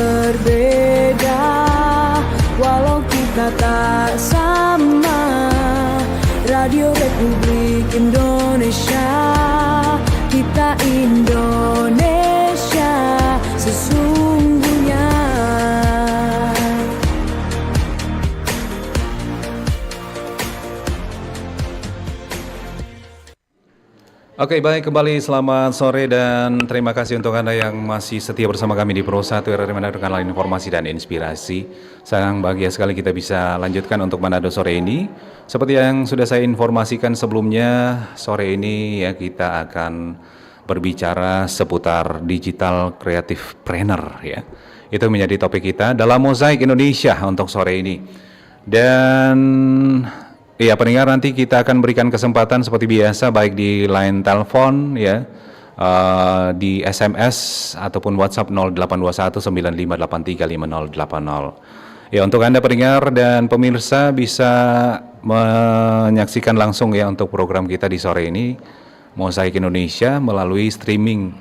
berbeda, walau kita tak sama. Radio Republik Indonesia, kita Indonesia sesungguhnya. Oke, baik, kembali selamat sore dan terima kasih untuk Anda yang masih setia bersama kami di Pro 1 RRI Manado dengan lain informasi dan inspirasi. Sangat bahagia sekali kita bisa lanjutkan untuk Manado sore ini. Seperti yang sudah saya informasikan sebelumnya, sore ini ya kita akan berbicara seputar digital creative planner ya. Itu menjadi topik kita dalam Mozaik Indonesia untuk sore ini. Dan iya, pendengar, nanti kita akan berikan kesempatan seperti biasa baik di line telepon ya, di SMS ataupun WhatsApp 082195835080. Ya, untuk Anda pendengar dan pemirsa bisa menyaksikan langsung ya untuk program kita di sore ini Mozaik Indonesia melalui streaming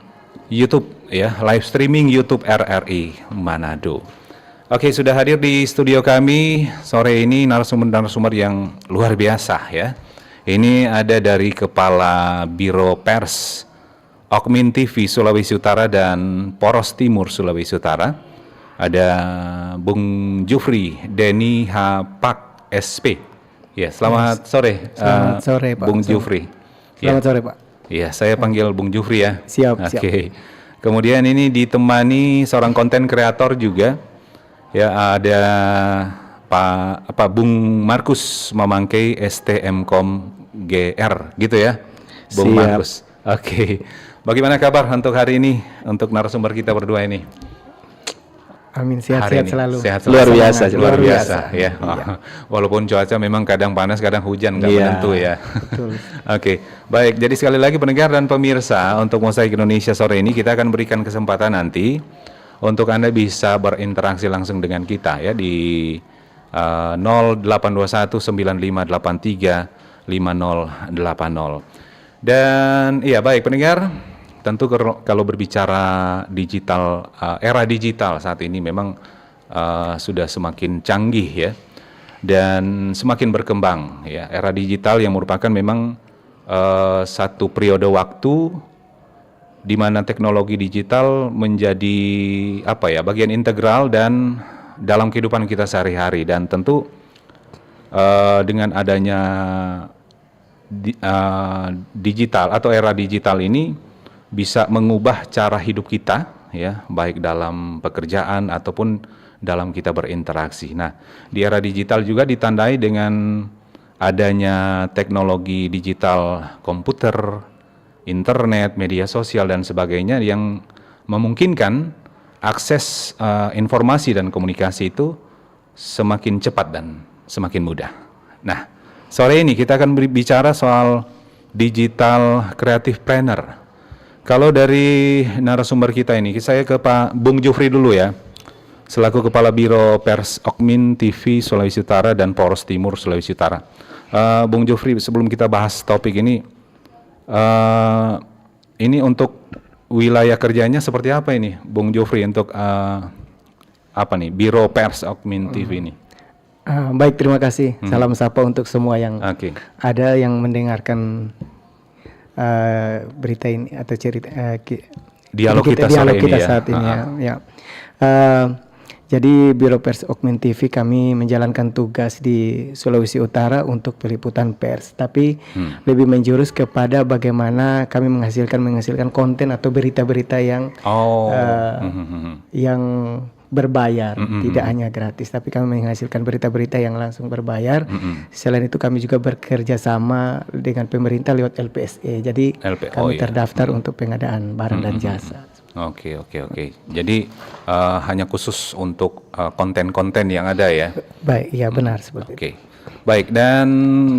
YouTube ya, live streaming YouTube RRI Manado. Oke, sudah hadir di studio kami sore ini narasumber-narasumber yang luar biasa ya. Ini ada dari Kepala Biro Pers Okmin TV Sulawesi Utara dan Poros Timur Sulawesi Utara. Ada Bung Jufri Denny Hapak SP. Ya, selamat sore. Selamat sore, Pak. Bung Jufri. Selamat sore, Pak. Iya, saya panggil Bung Jufri ya. Siap, Oke. siap. Kemudian ini ditemani seorang konten kreator juga. Ya, ada Bung Markus Mamangkei STMkom GR gitu ya, Bung Siap. Markus. Oke. Bagaimana kabar untuk hari ini untuk narasumber kita berdua ini? Amin, Hari sehat-sehat ini? selalu. Sehat Luar selalu. biasa, luar biasa ya. Iya. Walaupun cuaca memang kadang panas, kadang hujan, nggak Iya, menentu ya. betul. Oke, baik. Jadi sekali lagi pendengar dan pemirsa untuk Mozaik Indonesia sore ini kita akan berikan kesempatan nanti untuk Anda bisa berinteraksi langsung dengan kita ya di 082195835080. Dan iya, baik pendengar, tentu kalau berbicara digital, era digital saat ini memang sudah semakin canggih ya dan semakin berkembang ya. Era digital yang merupakan memang satu periode waktu di mana teknologi digital menjadi bagian integral dan dalam kehidupan kita sehari-hari. Dan tentu dengan adanya digital atau era digital ini bisa mengubah cara hidup kita ya, baik dalam pekerjaan ataupun dalam kita berinteraksi. Nah, di era digital juga ditandai dengan adanya teknologi digital komputer, internet, media sosial dan sebagainya yang memungkinkan akses informasi dan komunikasi itu semakin cepat dan semakin mudah. Nah, sore ini kita akan berbicara soal digital creative planner. Kalau dari narasumber kita ini, saya ke Pak Bung Jufri dulu ya, selaku Kepala Biro Pers Okmin TV Sulawesi Utara dan Poros Timur Sulawesi Utara. Bung Jufri, sebelum kita bahas topik ini untuk wilayah kerjanya seperti apa ini, Bung Jufri, untuk Biro Pers Okmin TV ini? Baik, terima kasih. Salam sapa untuk semua yang ada yang mendengarkan berita ini atau cerita dialog kita saat ini ya. Jadi Biro Pers Okmin TV kami menjalankan tugas di Sulawesi Utara untuk peliputan pers, tapi lebih menjurus kepada bagaimana kami menghasilkan konten atau berita-berita yang yang berbayar, tidak hanya gratis, tapi kami menghasilkan berita-berita yang langsung berbayar. Selain itu kami juga bekerja sama dengan pemerintah lewat LPSE, jadi kami terdaftar untuk pengadaan barang dan jasa. Oke. Jadi hanya khusus untuk konten-konten yang ada ya? Baik, iya benar seperti itu. Baik, dan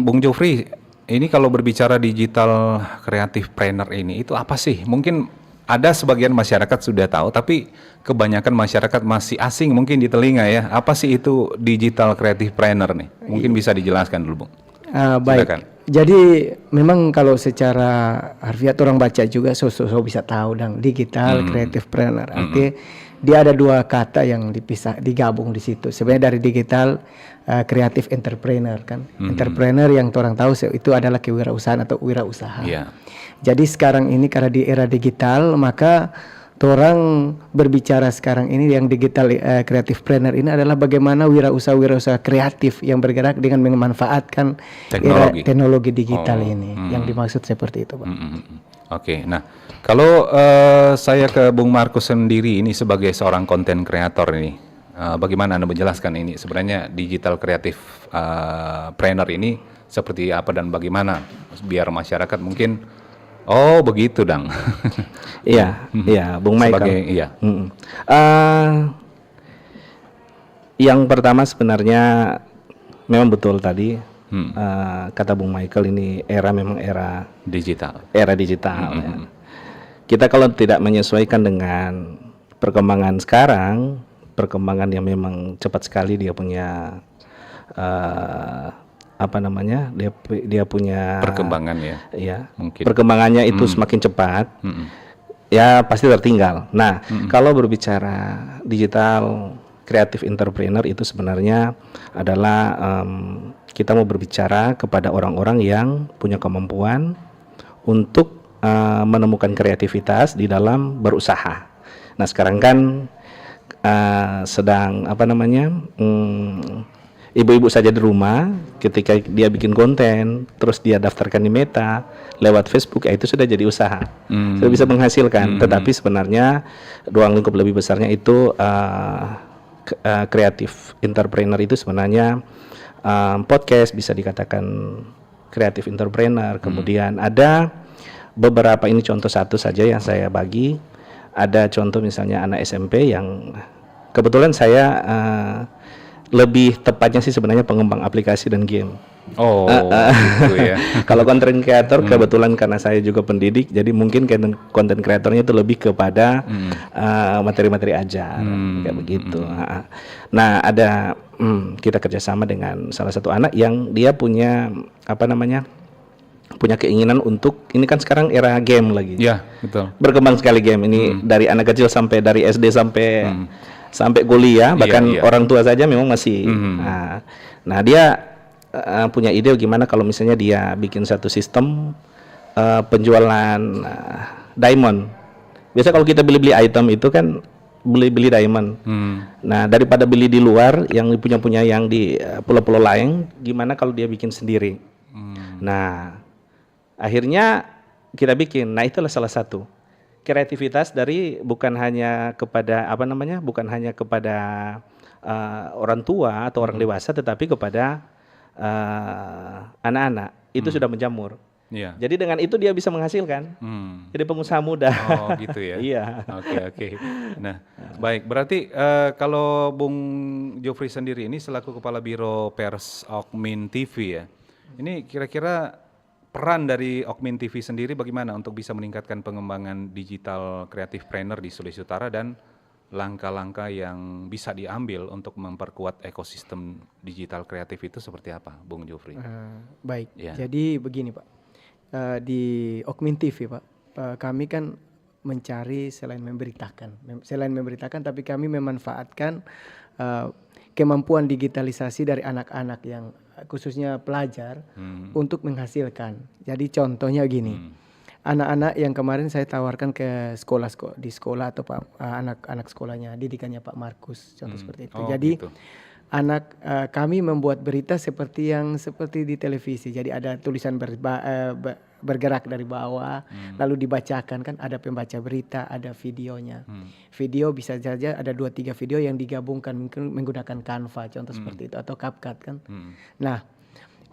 Bung Jufri, ini kalau berbicara digital creative planner ini, itu apa sih? Mungkin ada sebagian masyarakat sudah tahu, tapi kebanyakan masyarakat masih asing mungkin di telinga ya. Apa sih itu digital creative planner nih? Mungkin bisa dijelaskan dulu, Bung. Baik. Silakan. Jadi memang kalau secara harfiah orang baca juga bisa tahu dan digital creative planner. Artinya dia ada dua kata yang digabung di situ. Sebenarnya dari digital creative entrepreneur kan. Entrepreneur yang orang tahu itu adalah kewirausahaan atau wirausaha. Yeah. Jadi sekarang ini karena di era digital, maka orang berbicara sekarang ini yang digital creative planner ini adalah bagaimana wirausaha kreatif yang bergerak dengan memanfaatkan teknologi digital ini. Yang dimaksud seperti itu, Pak. Oke, nah kalau saya ke Bung Markus sendiri ini sebagai seorang konten kreator ini, bagaimana Anda menjelaskan ini sebenarnya digital creative planner ini seperti apa dan bagaimana biar masyarakat mungkin begitu dong. Iya, Bung Michael. Yang pertama sebenarnya memang betul tadi kata Bung Michael, ini memang era digital. Ya. Kita kalau tidak menyesuaikan dengan perkembangan sekarang, perkembangan yang memang cepat sekali, dia punya dia punya perkembangan mungkin perkembangannya itu semakin cepat, ya pasti tertinggal. Nah, kalau berbicara digital creative entrepreneur itu sebenarnya adalah kita mau berbicara kepada orang-orang yang punya kemampuan untuk menemukan kreativitas di dalam berusaha. Nah, sekarang kan sedang ibu-ibu saja di rumah, ketika dia bikin konten, terus dia daftarkan di Meta, lewat Facebook, itu sudah jadi usaha, sudah bisa menghasilkan. Tetapi sebenarnya ruang lingkup lebih besarnya itu kreatif entrepreneur itu sebenarnya podcast bisa dikatakan kreatif entrepreneur. Kemudian ada beberapa, ini contoh satu saja yang saya bagi. Ada contoh misalnya anak SMP yang kebetulan saya lebih tepatnya sih sebenarnya pengembang aplikasi dan game. Gitu ya. Kalau content creator kebetulan karena saya juga pendidik, jadi mungkin content creatornya itu lebih kepada materi-materi ajar, kayak begitu. Nah, ada kita kerjasama dengan salah satu anak yang dia punya punya keinginan untuk, ini kan sekarang era game lagi. Ya, betul. Berkembang sekali game ini dari anak kecil sampai dari SD sampai kuliah, bahkan orang tua saja memang masih. Nah, dia punya ide gimana kalau misalnya dia bikin satu sistem penjualan diamond. Biasa kalau kita beli item itu kan beli diamond. Nah, daripada beli di luar yang punya yang di pulau-pulau lain, gimana kalau dia bikin sendiri? Nah, akhirnya kita bikin. Nah, itulah salah satu kreativitas dari bukan hanya kepada orang tua atau orang dewasa, tetapi kepada anak-anak itu sudah menjamur. Jadi dengan itu dia bisa menghasilkan. Jadi pengusaha muda. Oh gitu ya. Iya. Oke. Nah, baik. Berarti kalau Bung Jofri sendiri ini selaku Kepala Biro Pers Okmin TV ya, ini kira-kira peran dari Okmin TV sendiri bagaimana untuk bisa meningkatkan pengembangan digital creative planner di Sulawesi Utara dan langkah-langkah yang bisa diambil untuk memperkuat ekosistem digital kreatif itu seperti apa, Bung Jofri? Baik, jadi begini Pak, di Okmin TV Pak, kami kan mencari selain memberitakan, tapi kami memanfaatkan kemampuan digitalisasi dari anak-anak yang khususnya pelajar untuk menghasilkan. Jadi contohnya gini, anak-anak yang kemarin saya tawarkan ke di sekolah atau anak-anak sekolahnya, didikannya Pak Markus, contoh seperti itu. Jadi gitu. Kami membuat berita seperti di televisi. Jadi ada tulisan bergerak dari bawah, lalu dibacakan, kan ada pembaca berita, ada videonya. Video bisa saja ada 2-3 video yang digabungkan menggunakan Canva, contoh seperti itu, atau CapCut kan. Nah,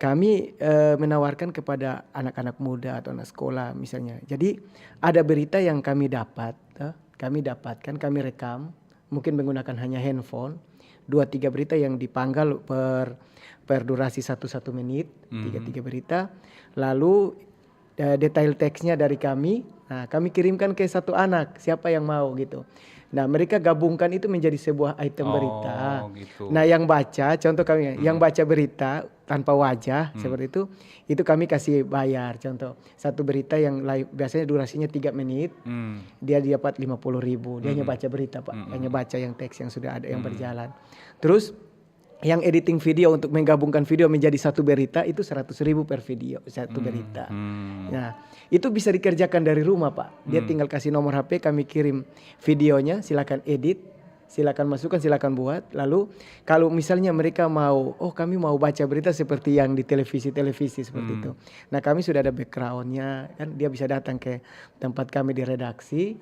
kami menawarkan kepada anak-anak muda atau anak sekolah misalnya. Jadi ada berita yang kami dapatkan, kami rekam, mungkin menggunakan hanya handphone, 2-3 berita yang dipanggal per durasi 1 menit, 3 berita, lalu detail teksnya dari kami. Nah, kami kirimkan ke satu anak, siapa yang mau gitu. Nah, mereka gabungkan itu menjadi sebuah item berita. Gitu. Nah, yang baca, contoh kami, yang baca berita tanpa wajah seperti itu kami kasih bayar. Contoh satu berita yang biasanya durasinya 3 menit, dia dapat 50.000. Dia hanya baca berita Pak, hanya baca yang teks yang sudah ada yang berjalan. Terus yang editing video untuk menggabungkan video menjadi satu berita itu 100.000 per video satu berita. Nah itu bisa dikerjakan dari rumah Pak. Dia tinggal kasih nomor HP, kami kirim videonya, silakan edit, silakan masukkan, silakan buat. Lalu kalau misalnya mereka mau, kami mau baca berita seperti yang di televisi seperti itu. Nah kami sudah ada backgroundnya, kan dia bisa datang ke tempat kami di redaksi,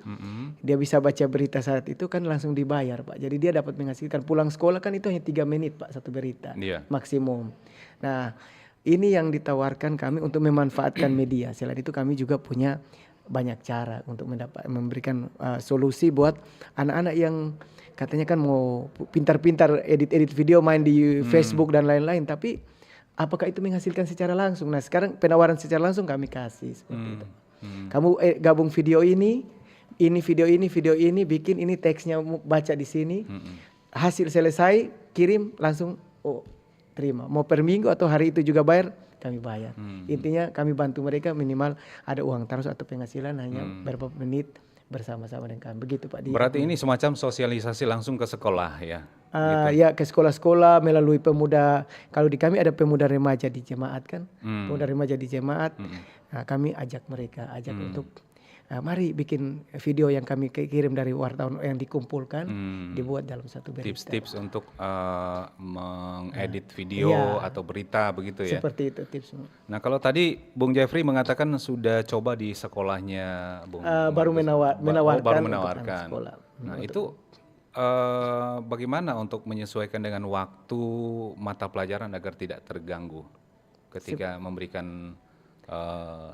dia bisa baca berita saat itu kan langsung dibayar Pak. Jadi dia dapat menghasilkan, pulang sekolah kan itu hanya 3 menit Pak satu berita maksimum. Nah ini yang ditawarkan kami untuk memanfaatkan media. Selain itu kami juga punya banyak cara untuk memberikan solusi buat anak-anak yang katanya kan mau pintar-pintar edit video, main di Facebook dan lain-lain, tapi apakah itu menghasilkan secara langsung? Nah sekarang penawaran secara langsung kami kasih seperti itu. Kamu gabung video ini, video ini, bikin ini teksnya baca di sini, hasil selesai kirim langsung terima. Mau per minggu atau hari itu juga bayar, kami bayar. Intinya kami bantu mereka minimal ada uang terus atau penghasilan hanya berapa menit bersama-sama dengan kami. Begitu Pak. Berarti ini semacam sosialisasi langsung ke sekolah ya? Gitu. Ya ke sekolah-sekolah melalui pemuda. Kalau di kami ada pemuda remaja di jemaat kan, pemuda remaja di jemaat. Nah, kami ajak mereka, untuk mari bikin video yang kami kirim dari wartawan yang dikumpulkan, dibuat dalam satu berita. Tips-tips untuk mengedit video atau berita begitu ya? Seperti itu tips. Nah kalau tadi Bung Jeffrey mengatakan sudah coba di sekolahnya Bung baru menawarkan. Baru menawarkan. Sekolah. Nah itu bagaimana untuk menyesuaikan dengan waktu mata pelajaran agar tidak terganggu ketika memberikan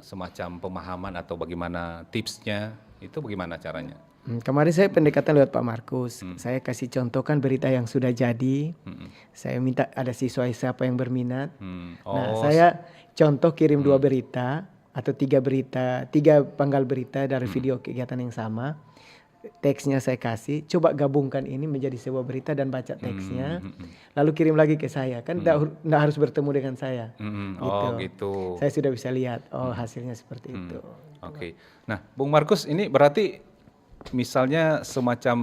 semacam pemahaman atau bagaimana tipsnya, itu bagaimana caranya? Kemarin saya pendekatan lewat Pak Markus. Saya kasih contohkan berita yang sudah jadi. Saya minta ada siswa siapa yang berminat. Nah saya contoh kirim 2 berita atau 3 berita, 3 penggal berita dari video kegiatan yang sama. Teksnya saya kasih, coba gabungkan ini menjadi sebuah berita dan baca teksnya, lalu kirim lagi ke saya, kan nggak harus bertemu dengan saya. Gitu. Saya sudah bisa lihat, hasilnya seperti itu. Oke. Nah, Bung Markus, ini berarti misalnya semacam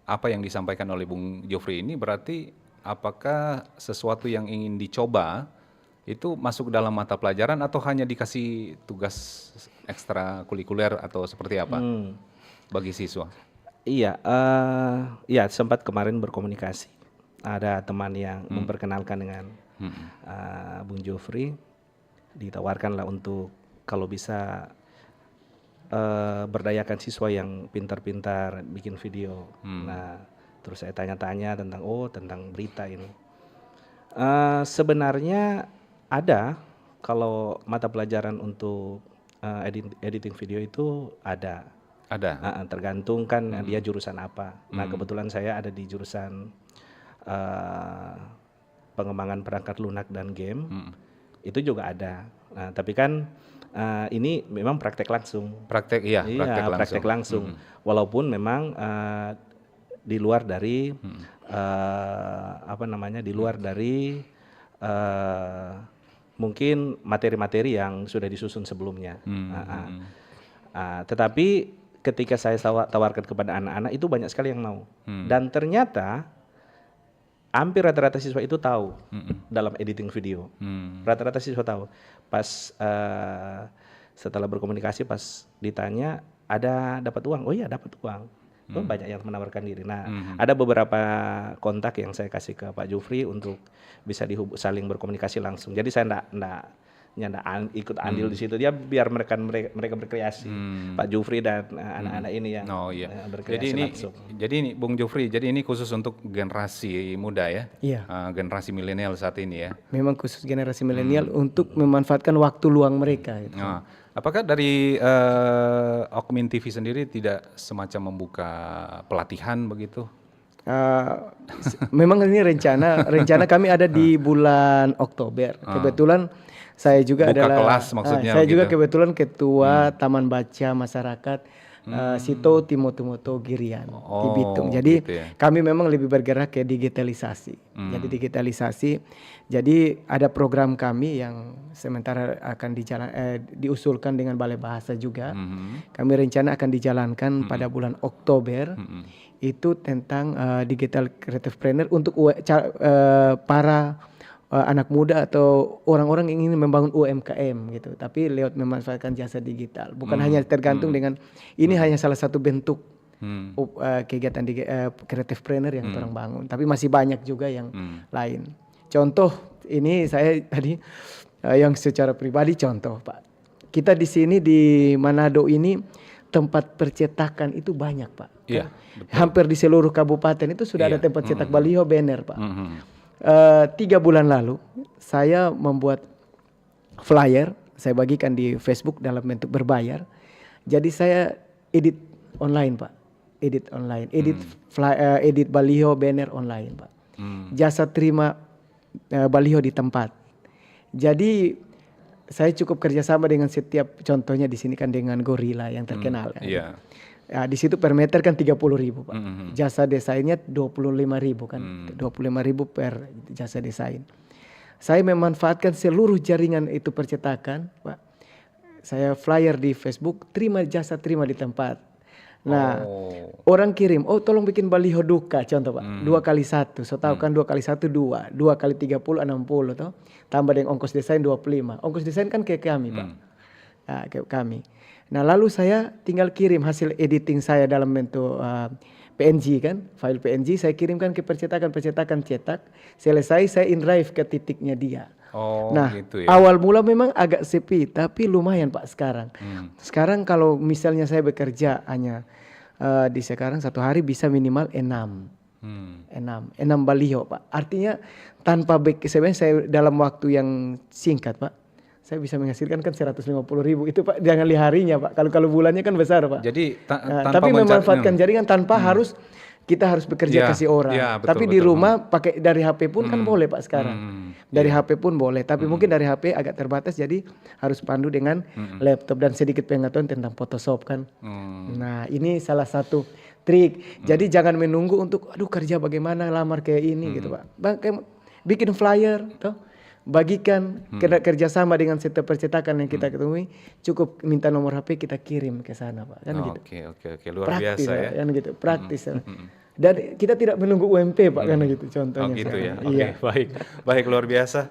apa yang disampaikan oleh Bung Jofri ini berarti apakah sesuatu yang ingin dicoba itu masuk dalam mata pelajaran atau hanya dikasih tugas ekstrakurikuler atau seperti apa bagi siswa? Iya, sempat kemarin berkomunikasi. Ada teman yang memperkenalkan dengan Bung Jofri, ditawarkanlah untuk kalau bisa berdayakan siswa yang pintar-pintar bikin video. Nah, terus saya tanya-tanya tentang berita ini. Sebenarnya ada, kalau mata pelajaran untuk editing video itu ada. Tergantung kan dia jurusan apa. Nah kebetulan saya ada di jurusan pengembangan perangkat lunak dan game. Itu juga ada. Nah tapi kan ini memang praktek langsung. Praktek langsung. Walaupun memang di luar dari di luar dari mungkin materi-materi yang sudah disusun sebelumnya. Tetapi ketika saya tawarkan kepada anak-anak itu banyak sekali yang mau. Dan ternyata hampir rata-rata siswa itu tahu dalam editing video. Rata-rata siswa tahu. Pas setelah berkomunikasi, pas ditanya ada dapat uang. Oh iya dapat uang. Banyak yang menawarkan diri. Nah, ada beberapa kontak yang saya kasih ke Pak Jofri untuk bisa saling berkomunikasi langsung. Jadi saya enggak ikut andil di situ. Dia biar mereka berkreasi. Pak Jofri dan anak-anak ini yang berkreasi langsung. Jadi ini Bung Jofri, jadi ini khusus untuk generasi muda ya? Iya. Generasi milenial saat ini ya? Memang khusus generasi milenial untuk memanfaatkan waktu luang mereka. Gitu. Apakah dari Okmin TV sendiri tidak semacam membuka pelatihan begitu? Memang ini rencana kami ada di bulan Oktober. Kebetulan saya juga buka adalah kelas maksudnya saya begitu. juga kebetulan ketua Taman Baca Masyarakat Sito Timoto Girian di Bitung. Jadi gitu ya. kami memang lebih bergerak ke digitalisasi. Jadi digitalisasi. Jadi ada program kami yang sementara akan diusulkan dengan Balai Bahasa juga. Kami rencana akan dijalankan pada bulan Oktober. Itu tentang digital creative planner untuk para anak muda atau orang-orang yang ingin membangun UMKM gitu, tapi lewat memanfaatkan jasa digital. Bukan hanya tergantung dengan ini hanya salah satu bentuk kegiatan creative planner yang orang bangun, tapi masih banyak juga yang lain. Contoh ini saya tadi yang secara pribadi contoh Pak. Kita di sini di Manado ini tempat percetakan itu banyak Pak. Iya, Hampir di seluruh kabupaten itu sudah ada tempat cetak baliho banner Pak. 3 bulan lalu saya membuat flyer, saya bagikan di Facebook dalam bentuk berbayar. Jadi saya edit online Pak, edit baliho banner online Pak. Jasa terima baliho di tempat. Jadi saya cukup kerjasama dengan setiap, contohnya di sini kan dengan Gorilla yang terkenal kan. Ya, di situ per meter kan 30.000 Pak. Jasa desainnya 25.000 kan. 25.000 per jasa desain. Saya memanfaatkan seluruh jaringan itu percetakan, Pak. Saya flyer di Facebook, terima di tempat. Nah, orang kirim, tolong bikin baliho duka contoh Pak. 2x1, so tahu kan 2x1 2, 2x30 60 toh. Tambah dengan ongkos desain 25. Ongkos desain kan ke kami Pak. Nah, ke kami. Nah lalu saya tinggal kirim hasil editing saya dalam bentuk PNG kan, file PNG saya kirimkan ke percetakan cetak, selesai saya in-drive ke titiknya dia. Nah gitu ya. Awal mula memang agak sepi tapi lumayan Pak sekarang. Sekarang kalau misalnya saya bekerja hanya di sekarang satu hari bisa minimal 6 baliho Pak. Artinya tanpa sebenarnya saya dalam waktu yang singkat Pak, saya bisa menghasilkan kan 150.000 itu Pak, jangan lihat harinya Pak. Kalau bulannya kan besar Pak. Jadi tapi memanfaatkan jaringan tanpa kita harus bekerja kasih orang. Betul, tapi di rumah pakai dari HP pun kan boleh Pak sekarang. Dari HP pun boleh, tapi mungkin dari HP agak terbatas jadi harus pandu dengan laptop dan sedikit pengetahuan tentang Photoshop kan. Nah, ini salah satu trik. Jadi jangan menunggu untuk kerja bagaimana lamar kayak ini gitu Pak. Bikin flyer toh. Bagikan kerjasama dengan setiap percetakan yang kita ketemui, cukup minta nomor HP kita kirim ke sana Pak, kan gitu. Oke, luar praktis, biasa Pak, ya. Kan gitu, praktis. Dan kita tidak menunggu UMP Pak, kan gitu contohnya. Gitu ya. Iya. Baik luar biasa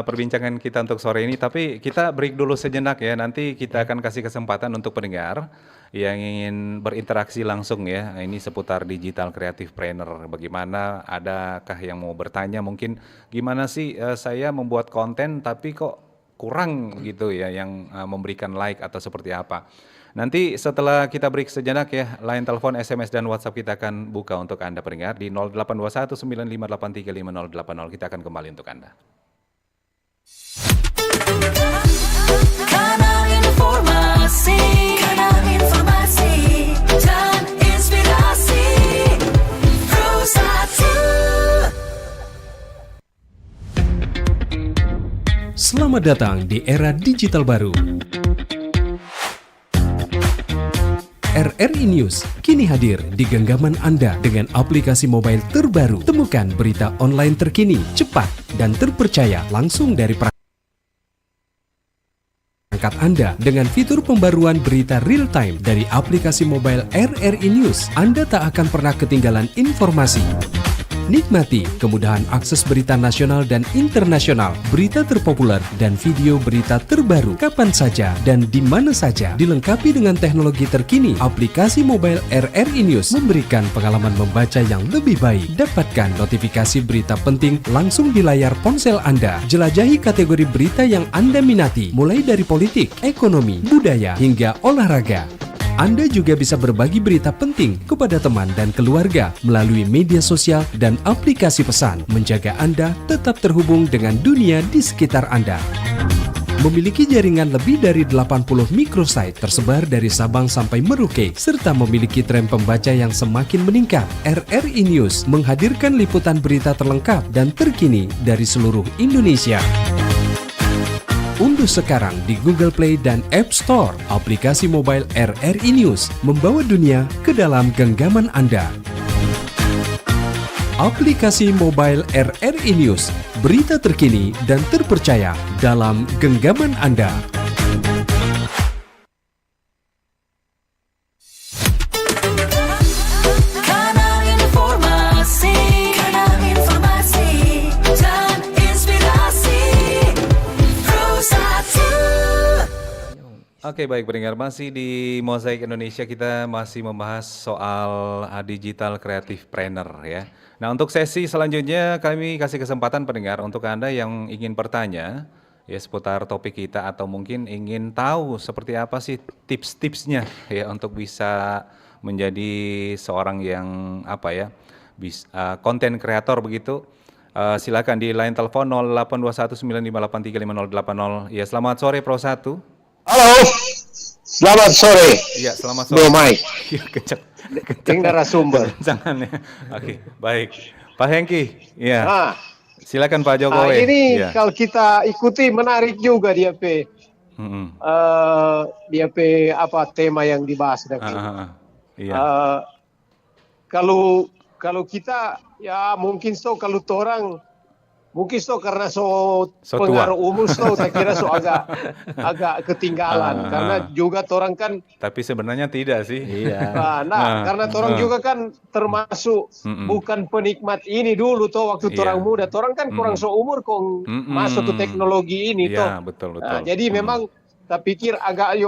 perbincangan kita untuk sore ini. Tapi kita break dulu sejenak ya. Nanti kita akan kasih kesempatan untuk pendengar yang ingin berinteraksi langsung ya. Ini seputar digital creative planner. Bagaimana, adakah yang mau bertanya mungkin gimana sih saya membuat konten tapi kok kurang gitu ya yang memberikan like atau seperti apa. Nanti setelah kita break sejenak ya, line telepon, SMS dan WhatsApp kita akan buka untuk Anda pendengar di 0821 9583 5080. Kita akan kembali untuk Anda. Kanal informasi dan inspirasi Pro1. Selamat datang di era digital baru. RRI News kini hadir di genggaman Anda dengan aplikasi mobile terbaru. Temukan berita online terkini, cepat, dan terpercaya langsung dari perangkat Anda dengan fitur pembaruan berita real time dari aplikasi mobile RRI News. Anda tak akan pernah ketinggalan informasi. Nikmati kemudahan akses berita nasional dan internasional, berita terpopuler, dan video berita terbaru kapan saja dan di mana saja. Dilengkapi dengan teknologi terkini, aplikasi mobile RRI News memberikan pengalaman membaca yang lebih baik. Dapatkan notifikasi berita penting langsung di layar ponsel Anda. Jelajahi kategori berita yang Anda minati, mulai dari politik, ekonomi, budaya, hingga olahraga. Anda juga bisa berbagi berita penting kepada teman dan keluarga melalui media sosial dan aplikasi pesan, menjaga Anda tetap terhubung dengan dunia di sekitar Anda. Memiliki jaringan lebih dari 80 microsite tersebar dari Sabang sampai Merauke, serta memiliki tren pembaca yang semakin meningkat, RRI News menghadirkan liputan berita terlengkap dan terkini dari seluruh Indonesia. Unduh Unduh sekarang di Google Play dan App Store aplikasi mobile RRI News, membawa dunia ke dalam genggaman Anda. Aplikasi mobile RRI News, berita terkini dan terpercaya dalam genggaman Anda. Kanal informasi, dan inspirasi. Pro1. Oke, baik pendengar, masih di Mozaik Indonesia kita masih membahas soal digital creative planner ya. Nah, untuk sesi selanjutnya kami kasih kesempatan pendengar untuk Anda yang ingin bertanya ya seputar topik kita atau mungkin ingin tahu seperti apa sih tips-tipsnya ya untuk bisa menjadi seorang yang apa ya, konten kreator begitu. Silakan di line telepon 082195835080. Ya, selamat sore Pro1. Halo, selamat sore. Iya, selamat Bro sore. Mike, Iya, kencang. Ting narasumber. Jangan ya. Oke, baik. Pak Hengki, ya. Nah, Silakan Pak Jokowi. ini Ya. kalau kita ikuti menarik juga dia pe, Mm-mm. apa tema yang dibahas tadi. Iya. Kalau kita ya mungkin kalau orang mungkin karena So tua. pengaruh umur saya kira agak ketinggalan karena juga orang kan Tapi sebenarnya tidak sih. Iya. karena orang juga kan termasuk bukan penikmat ini dulu toh waktu Iya. orang muda. Orang kan kurang seumur kok masuk ke teknologi ini toh. Iya, betul. Nah, jadi memang saya pikir agak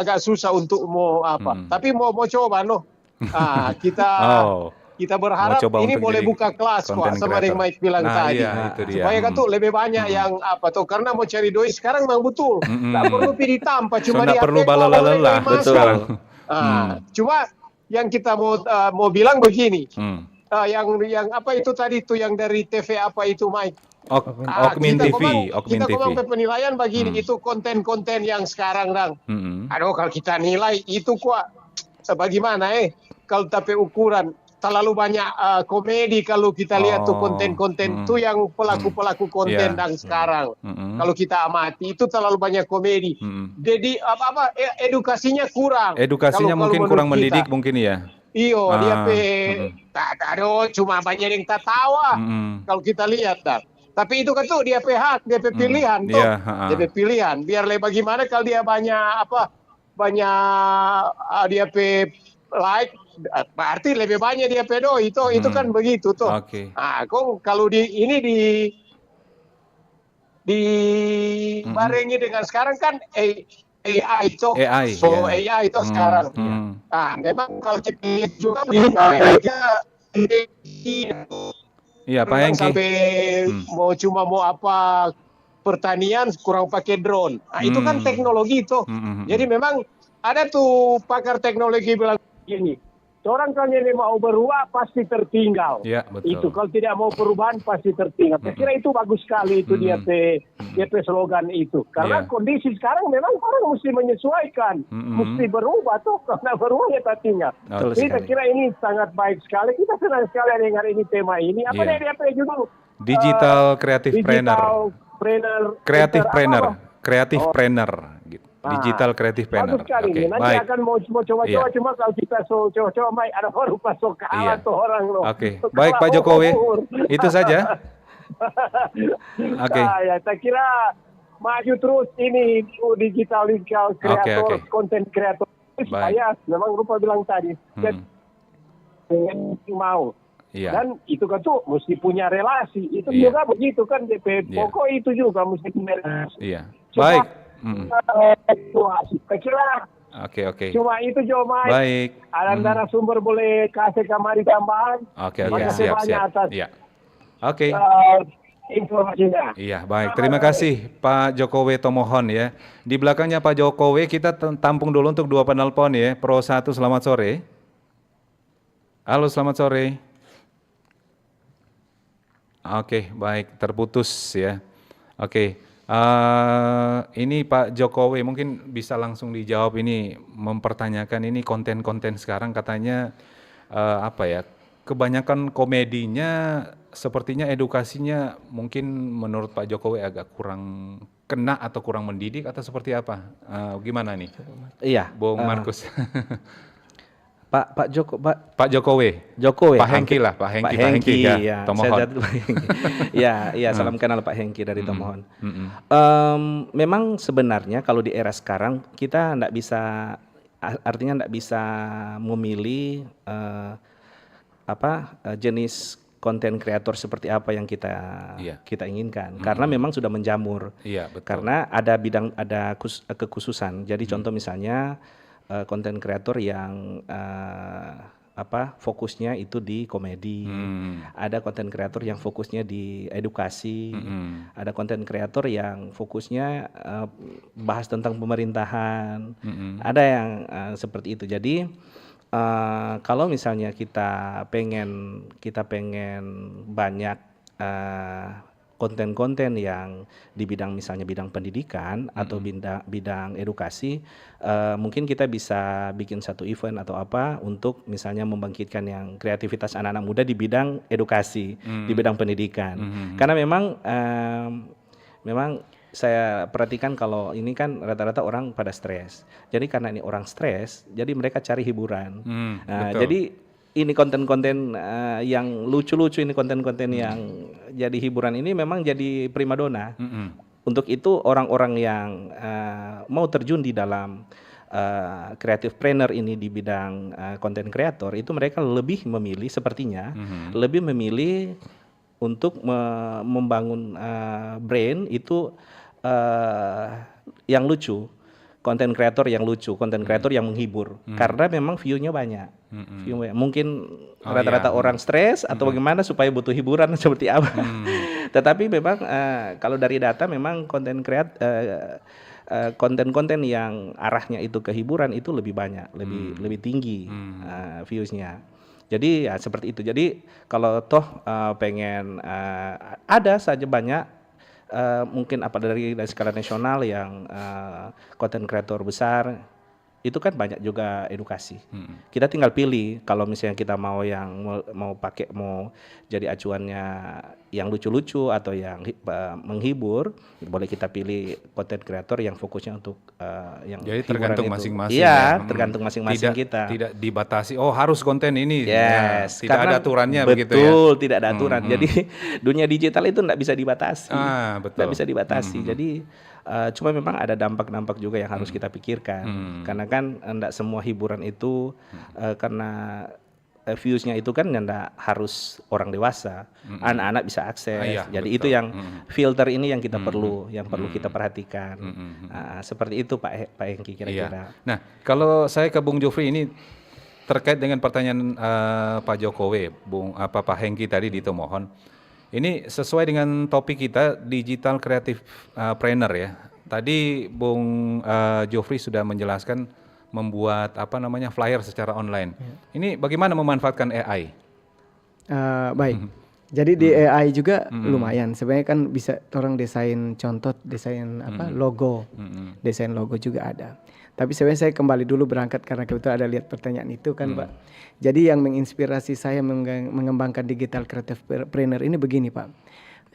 agak susah untuk mau apa. Tapi mau coba no. Kita berharap Mau coba ini untuk boleh jadi buka kelas kok content sama yang creator. Mike bilang Nah, tadi. iya, itu dia. Supaya kan tuh lebih banyak yang apa tuh karena mau cari duit sekarang memang betul. Nggak perlu pilih tanpa cuma nggak di perlu HP kok balalalah, boleh betul. masuk. Cuma yang kita mau bilang begini. Yang apa itu tadi tuh yang dari TV apa itu Mike? Okmin TV, Okmin kita TV. ngomong penilaian begini itu konten-konten yang sekarang aduh kalau kita nilai itu kok bagaimana kalau tapi ukuran terlalu banyak komedi kalau kita lihat tuh konten-konten tuh yang pelaku-pelaku konten dan sekarang kalau kita amati itu terlalu banyak komedi. Jadi edukasinya kurang. Edukasinya Kalau mungkin menurut kurang kita. mendidik mungkin ya. Iyo, dia aduh cuma banyak yang tertawa kalau kita lihat dah. Tapi itu kan tuh dia hak, dia pilihan tuh. Iya, Dia pilihan. Biar bagaimana kalau dia banyak dia like berarti lebih banyak dia pedo itu kan begitu tuh. Oke. Kok kalau barengi dengan sekarang kan AI itu. AI, So ya. AI itu sekarang. Memang kalau kita lihat juga Iya, Pak Hengki. sampai mau apa pertanian kurang pakai drone. Itu kan teknologi itu. Jadi memang ada tuh pakar teknologi bilang gini, orang kalau ini mau berubah pasti tertinggal. Ya, betul. Itu kalau tidak mau perubahan pasti tertinggal. Saya kira itu bagus sekali itu dia slogan itu. Karena kondisi sekarang memang orang mesti menyesuaikan, mesti berubah tuh karena berubah ya tertinggal. Jadi saya kira ini sangat baik sekali. Kita senang sekali dengar ini tema ini. Apa dia juga? Digital Creative Planner. Creative Planner. Creative Planner. Gitu. Digital Creative Planner. Bagus sekali Oke, ini. Nanti baik. akan mau coba-coba cuma kalau kita coba-coba Mike ada baru masuk kalah tuh orang loh. Oke, baik Pak Jokowi. Itu saja. Oke. Ya, saya kira maju terus ini digital kreator, konten kreator supaya memang rupa bilang tadi mau. Iya. Dan itu kan tuh mesti punya relasi. Itu juga begitu kan DP. Pokok itu juga mesti punya relasi. Iya. Baik. Saya kira Oke. cuma itu Mike. Baik. Ada sumber boleh kasih kamari tambahan. Oke, Makasih banyak siap. atas Iya. Oke. informasinya. Iya, baik. Terima kasih Pak Jokowi Tomohon ya. Di belakangnya Pak Jokowi kita tampung dulu untuk 2 penelpon ya. Pro1, selamat sore. Halo, selamat sore. Oke, baik. Terputus ya. Oke. Ini Pak Jokowi mungkin bisa langsung dijawab ini, mempertanyakan ini konten-konten sekarang katanya kebanyakan komedinya sepertinya edukasinya mungkin menurut Pak Jokowi agak kena atau kurang mendidik atau seperti apa? Gimana nih, Iya, Bung Markus? Pak Jokowi, Jokowi, Pak Hengki lah, Pak Hengki ya, ya. Tomohon. Saya jatuh Pak Hengki. Ya, salam kenal Pak Hengki dari Tomohon. Memang sebenarnya kalau di era sekarang kita nggak bisa, artinya nggak bisa memilih jenis konten kreator seperti apa yang kita inginkan, karena memang sudah menjamur. Iya, betul. Karena ada kekhususan. Jadi contoh misalnya konten kreator yang fokusnya itu di komedi, ada konten kreator yang fokusnya di edukasi, ada konten kreator yang fokusnya bahas tentang pemerintahan, ada yang seperti itu. Jadi kalau misalnya kita pengen banyak konten-konten yang di bidang misalnya bidang pendidikan atau bidang edukasi, mungkin kita bisa bikin satu event atau apa untuk misalnya membangkitkan yang kreativitas anak-anak muda di bidang edukasi, di bidang pendidikan. Karena memang saya perhatikan kalau ini kan rata-rata orang pada stres. Jadi karena ini orang stres, jadi mereka cari hiburan. Jadi ini konten-konten yang lucu-lucu, ini konten-konten yang jadi hiburan ini memang jadi primadona. Untuk itu orang-orang yang mau terjun di dalam creative planner ini di bidang konten kreator, itu mereka lebih memilih sepertinya, lebih memilih untuk membangun brand itu yang lucu, konten kreator yang lucu, konten kreator yang menghibur, karena memang view-nya banyak. Mungkin rata-rata orang stres atau bagaimana supaya butuh hiburan seperti apa. Tetapi memang kalau dari data memang konten-konten yang arahnya itu ke hiburan itu lebih banyak, lebih tinggi views-nya. Jadi ya seperti itu. Jadi kalau toh pengen ada saja banyak mungkin dari skala nasional yang konten kreator besar itu kan banyak juga edukasi. Kita tinggal pilih kalau misalnya kita mau jadi acuannya yang lucu-lucu atau yang menghibur, boleh kita pilih konten kreator yang fokusnya untuk yang jadi tergantung masing-masing. Iya, tergantung masing-masing kita. Tidak dibatasi. Oh, harus konten ini. Yes, tidak ada aturannya begitu ya. Betul, tidak ada aturan. Jadi dunia digital itu tidak bisa dibatasi. Betul. Tidak bisa dibatasi. Jadi cuma memang ada dampak-dampak juga yang harus kita pikirkan. Karena kan enggak semua hiburan itu karena views-nya itu kan enggak harus orang dewasa. Anak-anak bisa akses. Jadi betul. itu yang filter ini yang kita perlu kita perhatikan. Seperti itu Pak Hengki kira-kira. Nah, kalau saya ke Bung Jofri ini terkait dengan pertanyaan Pak Jokowi, Pak Hengki tadi di Tomohon. Ini sesuai dengan topik kita digital creative planner ya. Tadi Bung Jofri sudah menjelaskan membuat flyer secara online. Ini bagaimana memanfaatkan AI? Baik. Jadi di AI juga lumayan. Sebenarnya kan bisa orang desain contoh, desain logo. Desain logo juga ada. Tapi sebenarnya saya kembali dulu berangkat karena kebetulan ada lihat pertanyaan itu kan Pak. Jadi yang menginspirasi saya mengembangkan digital creative planner ini begini Pak.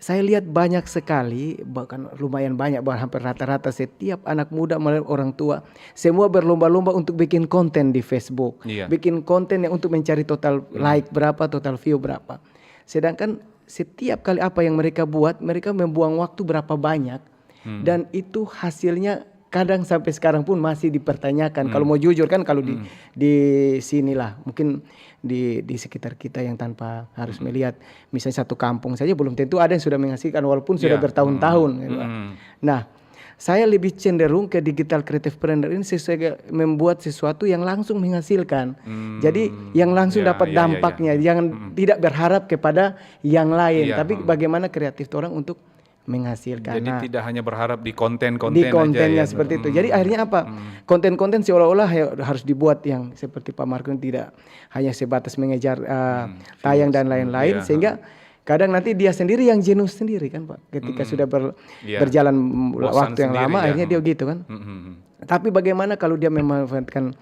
Saya lihat banyak sekali, bahkan lumayan banyak, hampir rata-rata setiap anak muda maupun orang tua, semua berlomba-lomba untuk bikin konten di Facebook. Bikin konten yang untuk mencari total like berapa, total view berapa. Sedangkan setiap kali apa yang mereka buat, mereka membuang waktu berapa banyak. Dan itu hasilnya kadang sampai sekarang pun masih dipertanyakan. Kalau mau jujur kan kalau di sinilah mungkin di sekitar kita yang tanpa harus melihat misalnya satu kampung saja belum tentu ada yang sudah menghasilkan walaupun sudah bertahun-tahun. Nah, saya lebih cenderung ke digital creative planner ini membuat sesuatu yang langsung menghasilkan. Jadi yang langsung dapat dampaknya, jangan tidak berharap kepada yang lain, tapi bagaimana kreatif orang untuk menghasilkan. Jadi tidak hanya berharap di konten-konten di kontennya aja, ya. seperti itu. Jadi akhirnya apa? Konten-konten seolah-olah harus dibuat yang seperti Pak Markus, tidak hanya sebatas mengejar tayang dan lain-lain, sehingga kadang nanti dia sendiri yang jenuh sendiri kan Pak. Ketika sudah berjalan waktu yang lama, akhirnya dia gitu kan. Tapi bagaimana kalau dia memanfaatkan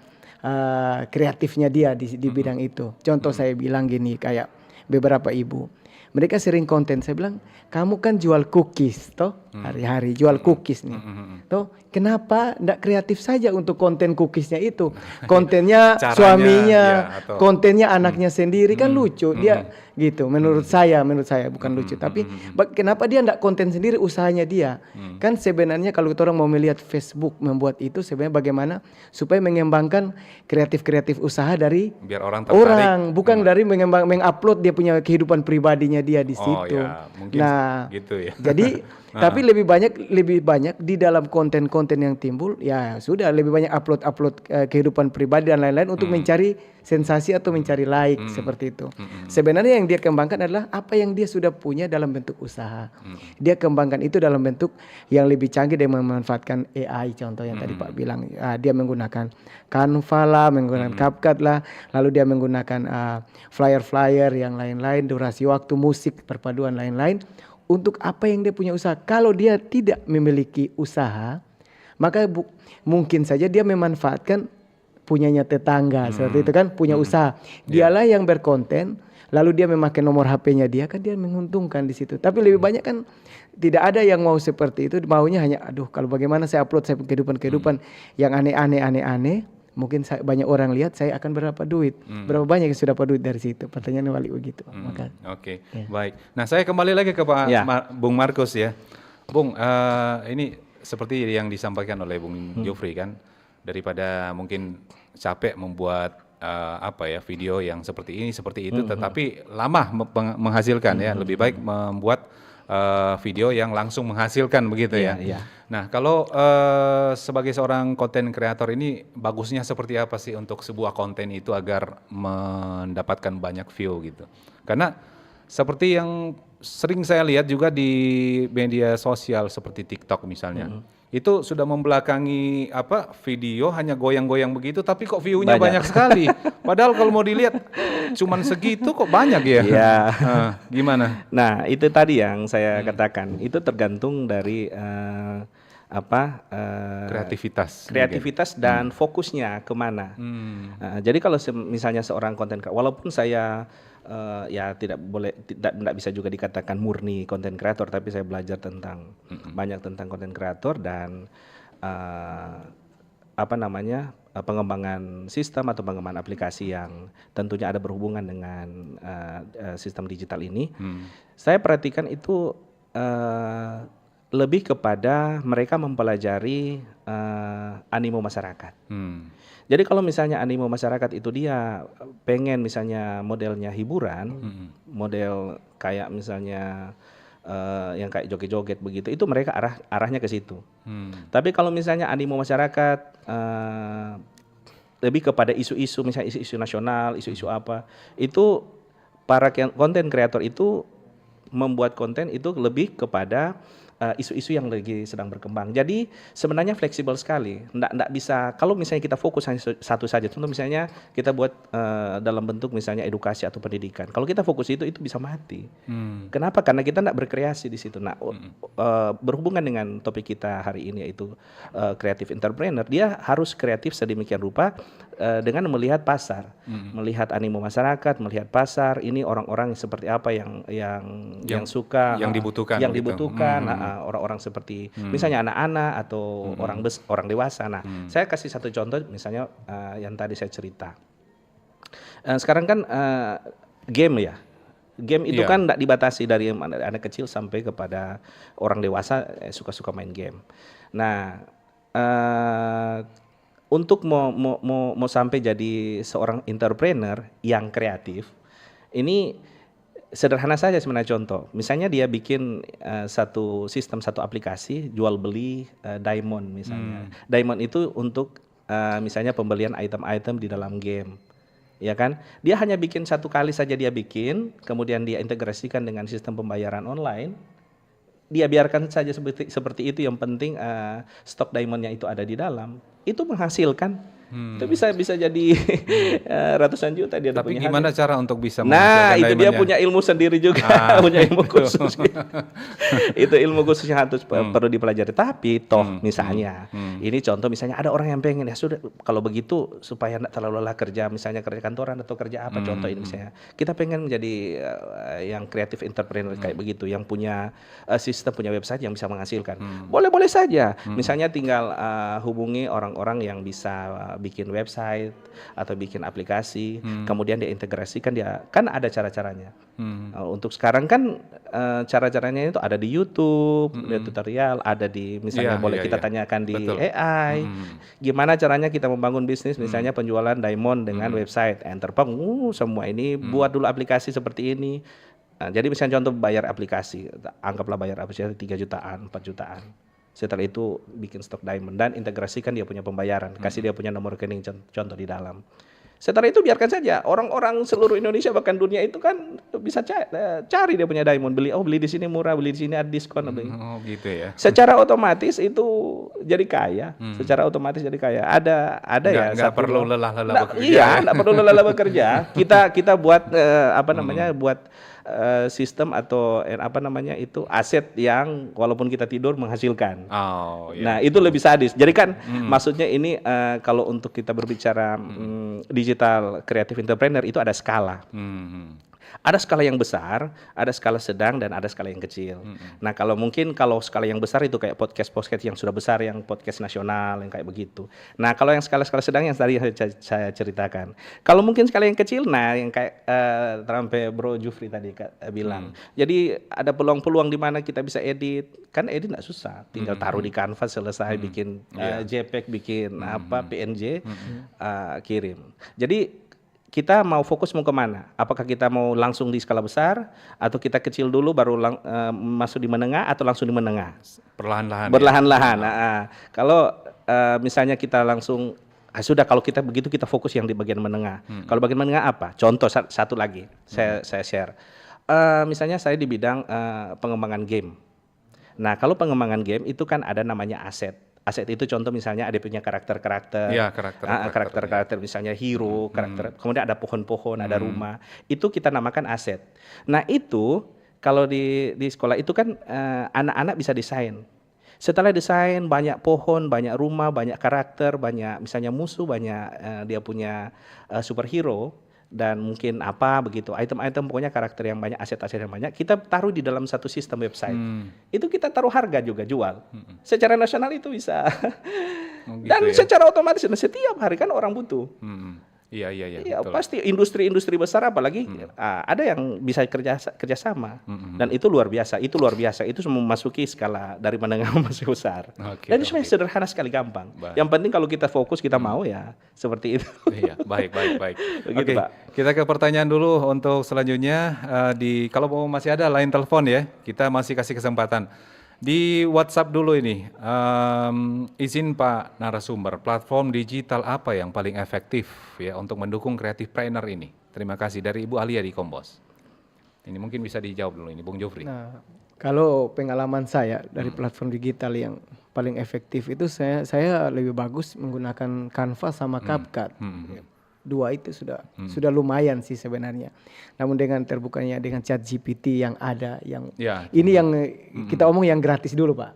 kreatifnya dia di bidang itu? Contoh saya bilang gini, kayak beberapa ibu. Mereka sering konten, saya bilang, kamu kan jual cookies, toh? hari-hari jual cookies nih. Tuh, kenapa ndak kreatif saja untuk konten cookiesnya itu? Kontennya Caranya, suaminya, ya, atau- kontennya anaknya sendiri kan lucu. Dia gitu, menurut saya bukan lucu. Tapi kenapa dia ndak konten sendiri usahanya dia? Kan sebenarnya kalau kita orang mau melihat Facebook membuat itu sebenarnya bagaimana supaya mengembangkan kreatif usaha dari Biar orang tertarik. bukan dari mengupload dia punya kehidupan pribadinya dia di Oh, situ. ya, mungkin Nah, gitu ya. jadi tapi lebih banyak di dalam konten-konten yang timbul ya sudah lebih banyak upload kehidupan pribadi dan lain-lain untuk mencari sensasi atau mencari like seperti itu. Sebenarnya yang dia kembangkan adalah apa yang dia sudah punya dalam bentuk usaha. Dia kembangkan itu dalam bentuk yang lebih canggih dan memanfaatkan AI contoh yang tadi Pak bilang. Dia menggunakan Canva lah, menggunakan CapCut lah, lalu dia menggunakan flyer-flyer yang lain-lain, durasi waktu, musik, perpaduan lain-lain. Untuk apa yang dia punya usaha. Kalau dia tidak memiliki usaha, maka mungkin saja dia memanfaatkan punyanya tetangga seperti itu kan, punya usaha. Dialah yang berkonten, lalu dia memakai nomor HP-nya dia, kan dia menguntungkan di situ. Tapi lebih banyak kan tidak ada yang mau seperti itu, maunya hanya aduh kalau bagaimana saya upload saya kehidupan yang aneh-aneh. Mungkin banyak orang lihat saya akan berapa duit, berapa banyak yang sudah dapat duit dari situ. Pertanyaannya balik begitu. Oke, baik. Nah, saya kembali lagi ke Pak Bung Markus ya. Bung, ini seperti yang disampaikan oleh Bung Jofri kan, daripada mungkin capek membuat video yang seperti ini seperti itu, tetapi lama menghasilkan ya. Lebih baik membuat video yang langsung menghasilkan begitu ya. Nah, kalau sebagai seorang konten kreator ini bagusnya seperti apa sih untuk sebuah konten itu agar mendapatkan banyak view gitu? Karena seperti yang sering saya lihat juga di media sosial seperti TikTok misalnya. Itu sudah membelakangi video hanya goyang-goyang begitu tapi kok view-nya banyak sekali. Padahal kalau mau dilihat cuman segitu kok banyak ya. Iya. Gimana? Nah, itu tadi yang saya katakan. Itu tergantung dari kreativitas dan fokusnya kemana. Jadi kalau misalnya seorang konten kreator, walaupun saya tidak bisa juga dikatakan murni konten kreator, tapi saya belajar banyak tentang konten kreator dan pengembangan sistem atau pengembangan aplikasi yang tentunya ada berhubungan dengan sistem digital ini. Saya perhatikan itu lebih kepada mereka mempelajari animo masyarakat. Jadi kalau misalnya animo masyarakat itu dia pengen misalnya modelnya hiburan, model kayak misalnya yang kayak joget-joget begitu, itu mereka arahnya ke situ. Tapi kalau misalnya animo masyarakat lebih kepada isu-isu, misalnya isu-isu nasional, isu-isu apa, itu para konten kreator itu membuat konten itu lebih kepada isu-isu yang lagi sedang berkembang. Jadi sebenarnya fleksibel sekali. Nggak bisa, kalau misalnya kita fokus hanya satu saja, contoh misalnya kita buat dalam bentuk misalnya edukasi atau pendidikan. Kalau kita fokus itu bisa mati. Kenapa? Karena kita nggak berkreasi di situ. Nah, berhubungan dengan topik kita hari ini yaitu creative entrepreneur, dia harus kreatif sedemikian rupa dengan melihat pasar, melihat animo masyarakat, melihat pasar. Ini orang-orang seperti apa yang suka, yang dibutuhkan, orang-orang seperti misalnya anak-anak atau orang dewasa. Nah, saya kasih satu contoh misalnya yang tadi saya cerita. Sekarang kan game ya. Game itu kan tidak dibatasi dari anak kecil sampai kepada orang dewasa suka-suka main game. Nah, untuk mau sampai jadi seorang entrepreneur yang kreatif, ini sederhana saja sebenarnya contoh. Misalnya dia bikin satu sistem, satu aplikasi jual beli diamond misalnya. Diamond itu untuk misalnya pembelian item-item di dalam game. Ya kan? Dia hanya bikin satu kali saja dia bikin, kemudian dia integrasikan dengan sistem pembayaran online. Dia biarkan saja seperti itu, yang penting stok diamondnya itu ada di dalam. Itu menghasilkan Itu bisa jadi ratusan juta dia. Tapi punya gimana cara untuk bisa Nah, menghasilkan itu dia diamondnya? punya ilmu sendiri juga, punya ilmu khusus. Itu ilmu khusus yang harus perlu dipelajari. Tapi toh misalnya, ini contoh misalnya ada orang yang pengen ya sudah kalau begitu supaya tidak terlalu lelah kerja, misalnya kerja kantoran atau kerja apa, contoh ini misalnya kita pengen menjadi yang kreatif entrepreneur kayak begitu, yang punya sistem, punya website yang bisa menghasilkan. Boleh-boleh saja. Misalnya tinggal hubungi orang-orang yang bisa bikin website atau bikin aplikasi, kemudian dia integrasikan, dia kan ada cara-caranya. Untuk sekarang kan cara-caranya itu ada di YouTube, ada tutorial, ada di misalnya boleh kita tanyakan di AI. Gimana caranya kita membangun bisnis, misalnya penjualan diamond dengan website, Enterpong, semua ini buat dulu aplikasi seperti ini. Jadi misalnya contoh bayar aplikasi, anggaplah bayar aplikasi 3 jutaan, 4 jutaan. Setelah itu bikin stok diamond dan integrasikan dia punya pembayaran, kasih dia punya nomor rekening contoh di dalam. Setelah itu biarkan saja orang-orang seluruh Indonesia bahkan dunia itu kan bisa cari dia punya diamond, beli di sini murah, beli di sini ada diskon. Oh gitu ya. Secara otomatis itu jadi kaya, secara otomatis jadi kaya. Ada ya. Nggak perlu lelah-lelah bekerja. Iya, nggak perlu lelah-lelah bekerja. Kita buat buat sistem atau itu aset yang walaupun kita tidur menghasilkan. Oh, iya. Nah itu lebih sadis. Jadi kan maksudnya ini kalau untuk kita berbicara digital creative entrepreneur itu ada skala. Ada skala yang besar, ada skala sedang, dan ada skala yang kecil. Nah kalau skala yang besar itu kayak podcast yang sudah besar, yang podcast nasional, yang kayak begitu. Nah kalau yang skala-skala sedang yang tadi saya ceritakan. Kalau mungkin skala yang kecil, nah yang kayak sampai Bro Jufri tadi bilang. Jadi ada peluang-peluang di mana kita bisa edit. Kan edit nggak susah, tinggal taruh di Canva selesai, bikin JPEG, bikin PNG, kirim. Jadi kita mau fokus mau kemana? Apakah kita mau langsung di skala besar, atau kita kecil dulu baru masuk di menengah, atau langsung di menengah? Perlahan-lahan. Kalau misalnya kita langsung sudah, kalau kita begitu kita fokus yang di bagian menengah. Kalau bagian menengah apa? Contoh satu lagi saya share. Misalnya saya di bidang pengembangan game. Nah kalau pengembangan game itu kan ada namanya aset. Aset itu contoh misalnya ada punya karakter-karakter, karakter-karakter misalnya hero, karakter, kemudian ada pohon-pohon, ada rumah, itu kita namakan aset. Nah itu kalau di sekolah itu kan anak-anak bisa desain. Setelah desain banyak pohon, banyak rumah, banyak karakter, banyak misalnya musuh, banyak dia punya superhero. Dan mungkin apa begitu, item-item pokoknya karakter yang banyak, aset-aset yang banyak, kita taruh di dalam satu sistem website. Itu kita taruh harga juga, jual. Secara nasional itu bisa. Dan secara otomatis setiap hari kan orang butuh. Iya, betul. pasti industri-industri besar apalagi ada yang bisa kerjasama. Dan itu luar biasa, itu memasuki skala dari menengah masuk besar. Dan itu sebenarnya sederhana sekali, gampang. Yang penting kalau kita fokus, kita mau ya seperti itu. Iya, baik. Begitu, Pak. Kita ke pertanyaan dulu untuk selanjutnya. Kalau masih ada line telepon ya, kita masih kasih kesempatan. Di WhatsApp dulu ini, izin Pak narasumber, platform digital apa yang paling efektif ya untuk mendukung kreatifpreneur ini? Terima kasih, dari Ibu Alia di Kompos. Ini mungkin bisa dijawab dulu ini, Bung Jofri. Nah, kalau pengalaman saya dari platform digital yang paling efektif itu saya lebih bagus menggunakan Canva sama CapCut. Dua itu sudah lumayan sih sebenarnya. Namun dengan terbukanya dengan ChatGPT yang ada, yang ini yang kita omong yang gratis dulu Pak.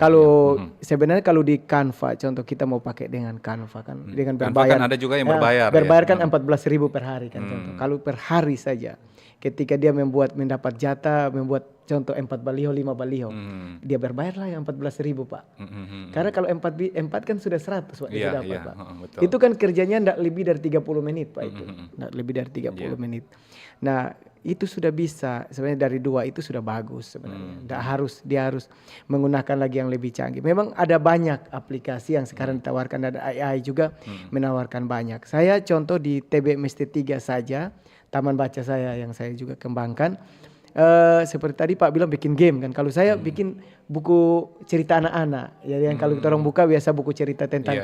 Kalau sebenarnya kalau di Canva, contoh kita mau pakai dengan Canva kan, dengan berbayar. Kan ada juga yang berbayar. Berbayar kan 14.000 per hari kan contoh. Kalau per hari saja, ketika dia mendapat jatah, membuat contoh 4 baliho, 5 baliho, dia berbayar lah yang 14.000 Pak. Karena kalau 4 kan sudah 100 Pak, dia dapat Pak. Betul. Itu kan kerjanya tidak lebih dari 30 menit Pak itu. Tidak lebih dari 30 menit. Nah itu sudah bisa, sebenarnya dari 2 itu sudah bagus sebenarnya. Dia harus menggunakan lagi yang lebih canggih. Memang ada banyak aplikasi yang sekarang ditawarkan, ada AI juga menawarkan banyak. Saya contoh di TB MST3 saja, taman baca saya yang saya juga kembangkan. Seperti tadi Pak bilang bikin game kan. Kalau saya bikin buku cerita anak-anak. Jadi yang kalau kita orang buka biasa buku cerita tentang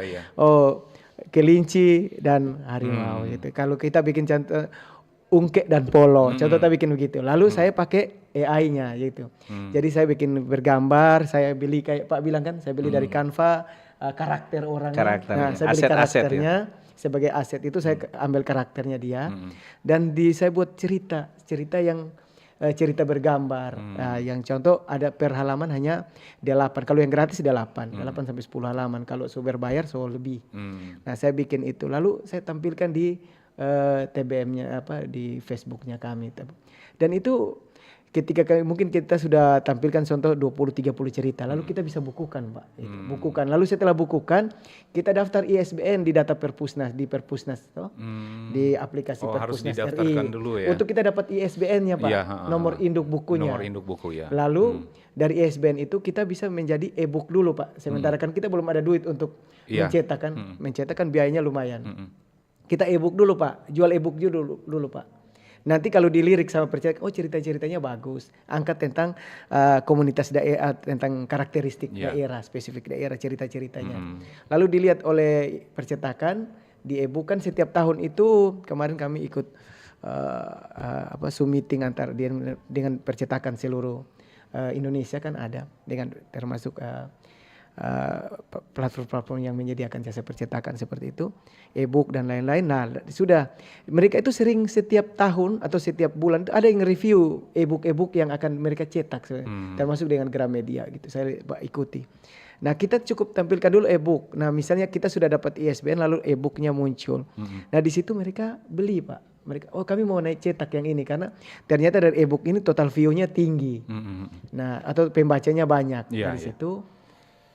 kelinci dan harimau gitu. Kalau kita bikin contoh ungkek dan polo, contoh kita bikin begitu. Lalu saya pakai AI-nya gitu. Jadi saya bikin bergambar, saya beli kayak Pak bilang kan, saya beli dari Canva, karakter orangnya. Karakternya, Nah, saya beli aset-aset karakternya sebagai aset itu saya ambil karakternya dia dan saya buat cerita yang cerita bergambar. Nah, yang contoh ada per halaman hanya 8. Kalau yang gratis 8 sampai 10 halaman. Kalau berbayar lebih. Nah, saya bikin itu. Lalu saya tampilkan di TBM-nya di Facebook-nya kami. Dan itu ketika mungkin kita sudah tampilkan contoh 20-30 cerita, lalu kita bisa bukukan, Pak. Bukukan. Lalu setelah bukukan, kita daftar ISBN di data Perpusnas, di Perpusnas di aplikasi harus Perpusnas didaftarkan RI. dulu ya. Untuk kita dapat ISBN-nya, Pak. Iya, Nomor induk bukunya. Nomor induk buku ya. Lalu dari ISBN itu kita bisa menjadi e-book dulu, Pak. Sementara kan kita belum ada duit untuk mencetak kan. Mencetak kan biayanya lumayan. Kita e-book dulu, Pak. Jual e-book dulu, Pak. Nanti kalau dilirik sama percetakan, cerita-ceritanya bagus. Angkat tentang komunitas daerah, tentang karakteristik daerah, spesifik daerah, cerita-ceritanya. Lalu dilihat oleh percetakan, di e-book kan setiap tahun itu, kemarin kami ikut Zoom meeting antar dengan percetakan seluruh Indonesia kan ada, dengan termasuk platform-platform yang menyediakan jasa percetakan seperti itu, e-book dan lain-lain. Nah, sudah mereka itu sering setiap tahun atau setiap bulan ada yang review e-book yang akan mereka cetak, termasuk dengan Gramedia gitu. Saya ikuti. Nah, kita cukup tampilkan dulu e-book. Nah, misalnya kita sudah dapat ISBN lalu e-booknya muncul. Nah, di situ mereka beli, Pak. Mereka, kami mau naik cetak yang ini karena ternyata dari e-book ini total view-nya tinggi. Nah, atau pembacanya banyak. Dari situ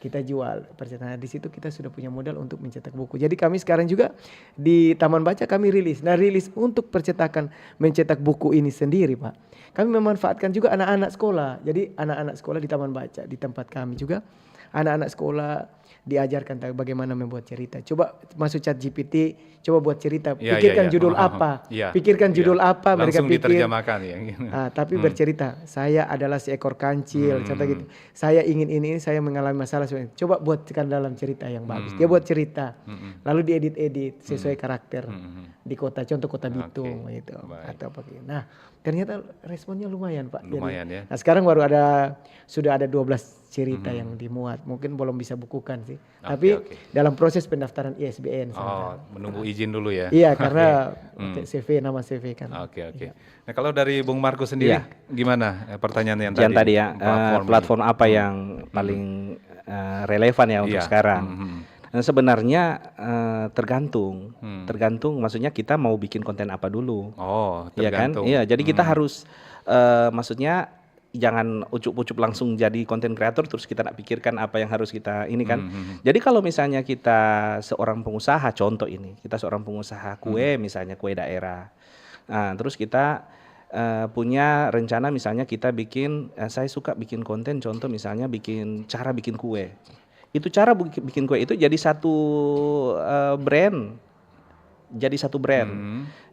kita jual percetakan. Di situ kita sudah punya modal untuk mencetak buku. Jadi kami sekarang juga di Taman Baca kami rilis. Nah, rilis untuk percetakan mencetak buku ini sendiri, Pak. Kami memanfaatkan juga anak-anak sekolah. Jadi anak-anak sekolah di Taman Baca di tempat kami juga anak-anak sekolah diajarkan bagaimana membuat cerita. Coba masuk ChatGPT, coba buat cerita. Pikirkan judul apa? Pikirkan judul apa? Mereka langsung pikir. diterjemahkan ya. Tapi bercerita. Saya adalah seekor kancil, contoh gitu. Saya ingin ini, saya mengalami masalah. Coba buatkan dalam cerita yang bagus. Dia buat cerita, lalu diedit-edit sesuai karakter di kota. Contoh kota Bitung gitu, atau apa gitu. Nah, ternyata responnya lumayan, Pak. Lumayan jadi, ya. Nah, sekarang sudah ada 12 cerita yang dimuat. Mungkin belum bisa bukukan sih. Tapi dalam proses pendaftaran ISBN. Menunggu izin dulu ya. Iya, karena CV, nama CV kan. Oke. Nah, kalau dari Bung Markus sendiri gimana pertanyaan yang tadi ya, platform apa yang paling relevan ya untuk sekarang? Nah, sebenarnya tergantung, maksudnya kita mau bikin konten apa dulu. Tergantung. Iya, jadi kita harus maksudnya jangan ucup-ucup langsung jadi konten kreator terus kita nak pikirkan apa yang harus kita ini kan. Jadi kalau misalnya kita seorang pengusaha, contoh ini, kita seorang pengusaha kue misalnya, kue daerah. Nah, terus kita punya rencana misalnya kita bikin, saya suka bikin konten contoh misalnya cara bikin kue. Itu cara bikin kue itu jadi satu brand.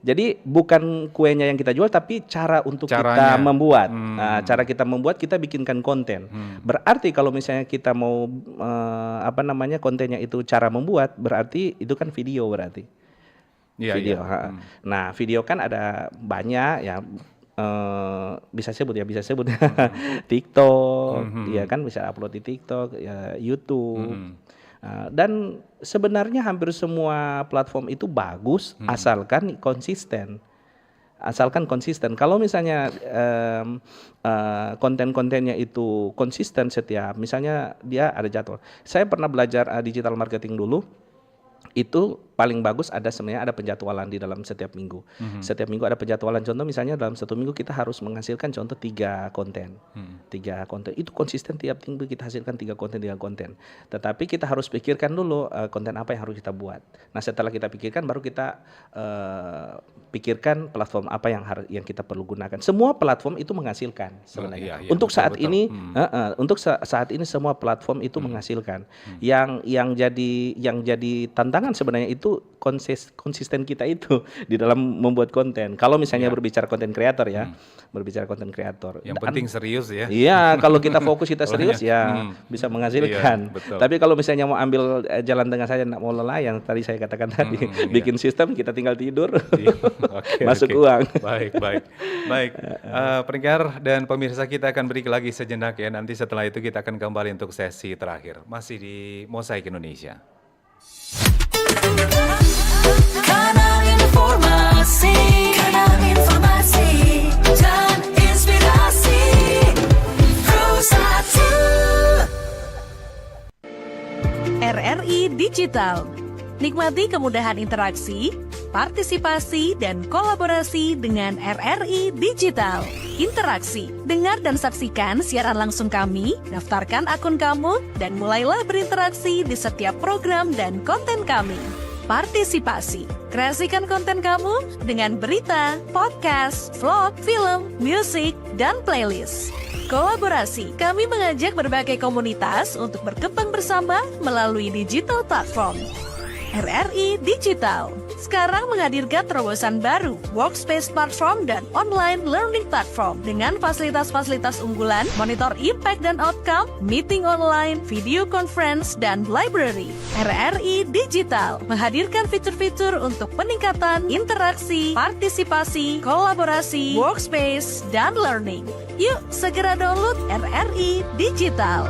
Jadi bukan kuenya yang kita jual tapi cara untuk kita membuat. Nah, cara kita membuat kita bikinkan konten. Berarti kalau misalnya kita mau kontennya itu cara membuat, berarti itu kan video berarti. Video. Nah, video kan ada banyak ya. Bisa sebut TikTok, ya kan bisa upload di TikTok, ya, YouTube. Dan sebenarnya hampir semua platform itu bagus asalkan konsisten. Kalau misalnya konten-kontennya itu konsisten setiap, misalnya dia ada jadwal. Saya pernah belajar digital marketing dulu. Itu paling bagus sebenarnya ada penjadwalan di dalam setiap minggu. Setiap minggu ada penjadwalan. Contoh misalnya dalam satu minggu kita harus menghasilkan contoh 3 konten. 3 konten. Itu konsisten tiap minggu kita hasilkan 3 konten. Tetapi kita harus pikirkan dulu konten apa yang harus kita buat. Nah, setelah kita pikirkan baru kita pikirkan platform apa yang kita perlu gunakan. Semua platform itu menghasilkan sebenarnya. Untuk saat ini semua platform itu menghasilkan. Yang jadi tantangan sebenarnya itu konsisten kita itu di dalam membuat konten. Kalau misalnya berbicara konten kreator ya, berbicara konten kreator. Yang penting serius ya. Iya, kalau kita fokus kita serius ya bisa menghasilkan. Iya, betul. Tapi kalau misalnya mau ambil jalan tengah saja, nggak mau lelah, yang tadi saya katakan tadi, bikin sistem kita tinggal tidur, masuk uang. Baik. Pendengar dan pemirsa, kita akan break lagi sejenak ya. Nanti setelah itu kita akan kembali untuk sesi terakhir. Masih di Mosaik Indonesia. Kanal informasi dan inspirasi Pro1. RRI Digital. Nikmati kemudahan interaksi, partisipasi, dan kolaborasi dengan RRI Digital. Interaksi, dengar dan saksikan siaran langsung kami, daftarkan akun kamu, dan mulailah berinteraksi di setiap program dan konten kami. Partisipasi, kreasikan konten kamu dengan berita, podcast, vlog, film, musik, dan playlist. Kolaborasi, kami mengajak berbagai komunitas untuk berkembang bersama melalui digital platform. RRI Digital sekarang menghadirkan terobosan baru, workspace platform dan online learning platform dengan fasilitas-fasilitas unggulan, monitor impact dan outcome, meeting online, video conference, dan library. RRI Digital menghadirkan fitur-fitur untuk peningkatan interaksi, partisipasi, kolaborasi, workspace, dan learning. Yuk segera download RRI Digital.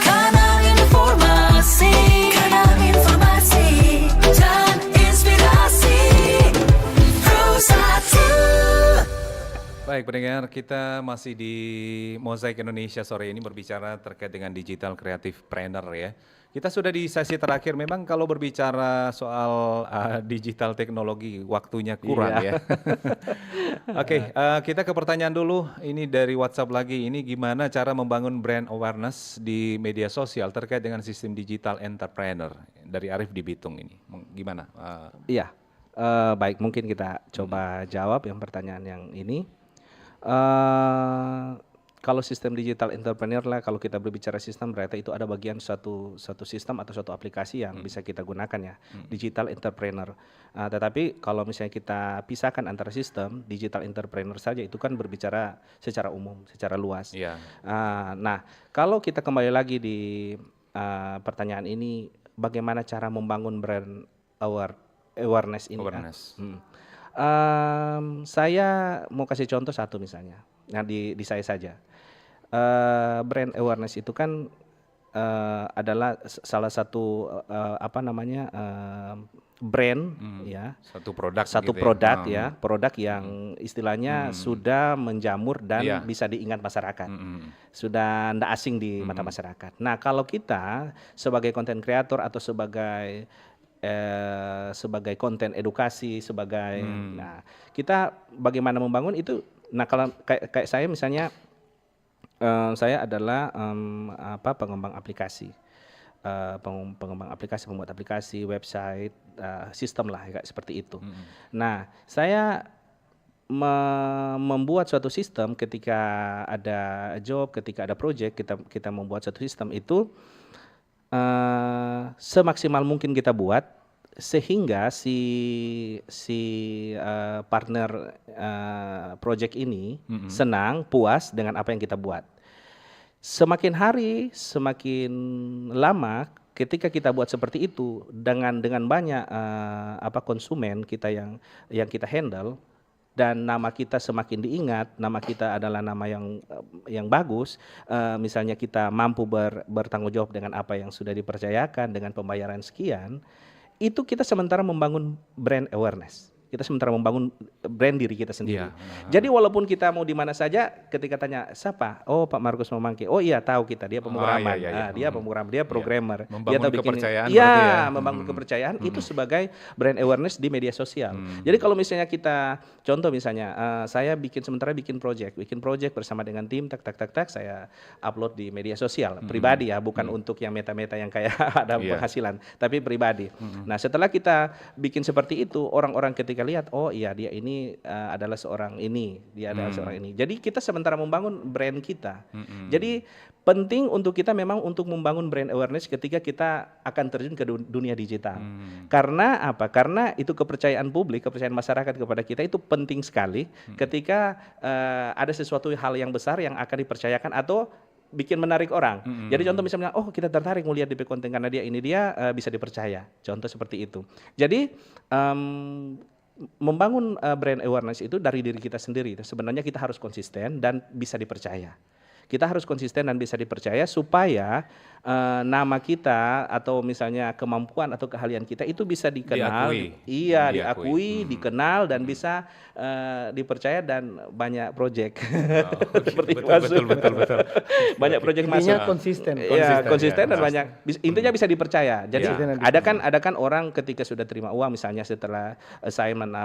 Kanal informasi dan inspirasi Pro1. Baik pendengar, kita masih di Mosaik Indonesia sore ini berbicara terkait dengan digital creative planner ya. Kita sudah di sesi terakhir. Memang kalau berbicara soal digital teknologi waktunya kurang ya. Oke, kita ke pertanyaan dulu. Ini dari WhatsApp lagi. Ini gimana cara membangun brand awareness di media sosial terkait dengan sistem digital entrepreneur? Dari Arif di Bitung ini. Gimana? Iya, baik, mungkin kita coba jawab yang pertanyaan yang ini. Kalau sistem digital entrepreneur lah, kalau kita berbicara sistem berarti itu ada bagian satu sistem atau suatu aplikasi yang bisa kita gunakan ya, digital entrepreneur. Tetapi kalau misalnya kita pisahkan antara sistem, digital entrepreneur saja itu kan berbicara secara umum, secara luas. Iya. Nah, kalau kita kembali lagi di pertanyaan ini, bagaimana cara membangun brand awareness ini? Awareness. Saya mau kasih contoh satu misalnya, nah di saya saja. Brand awareness itu kan adalah salah satu brand ya, Satu produk. satu gitu produk ya, produk yang istilahnya sudah menjamur dan Iya. bisa diingat masyarakat, sudah tidak asing di mata masyarakat. Nah, kalau kita sebagai content creator atau sebagai konten edukasi, nah kita bagaimana membangun itu. Nah, kalau kayak saya misalnya, saya adalah pengembang aplikasi, pembuat aplikasi, website, sistem lah kayak seperti itu. Nah, saya membuat suatu sistem ketika ada job, ketika ada project, kita membuat suatu sistem itu semaksimal mungkin kita buat sehingga si partner project ini senang, puas dengan apa yang kita buat. Semakin hari, semakin lama, ketika kita buat seperti itu dengan banyak konsumen kita yang kita handle, dan nama kita semakin diingat, nama kita adalah nama yang bagus, misalnya kita mampu bertanggung jawab dengan apa yang sudah dipercayakan dengan pembayaran sekian, itu kita sementara membangun brand awareness. Kita sementara membangun brand diri kita sendiri. Jadi walaupun kita mau di mana saja, ketika tanya siapa, oh Pak Markus Mamangke, oh iya tahu kita, dia pemrograman, dia pemrograman, dia programmer, Membangun dia tahu kepercayaan. membangun kepercayaan itu sebagai brand awareness di media sosial. Jadi kalau misalnya kita contoh misalnya, saya sementara bikin project bersama dengan tim, saya upload di media sosial pribadi ya, bukan untuk yang meta-meta yang kayak ada penghasilan, tapi pribadi. Nah setelah kita bikin seperti itu, orang-orang ketika mereka lihat, oh iya dia ini adalah seorang ini, dia adalah seorang ini. Jadi kita sementara membangun brand kita. Jadi penting untuk kita memang untuk membangun brand awareness ketika kita akan terjun ke dunia digital. Karena apa? Karena itu kepercayaan publik, kepercayaan masyarakat kepada kita itu penting sekali ketika ada sesuatu hal yang besar yang akan dipercayakan atau bikin menarik orang. Jadi contoh misalnya, oh kita tertarik melihat DP konten karena dia bisa dipercaya. Contoh seperti itu. Jadi membangun brand awareness itu dari diri kita sendiri. Sebenarnya kita harus konsisten dan bisa dipercaya. Kita harus konsisten dan bisa dipercaya supaya nama kita atau misalnya kemampuan atau keahlian kita itu bisa dikenal, diakui, dikenal dan bisa dipercaya dan banyak proyek. Seperti betul. Banyak proyek masuk. Intinya konsisten. Konsisten dan banyak. Intinya bisa dipercaya. Jadi ada kan orang ketika sudah terima uang misalnya setelah assignment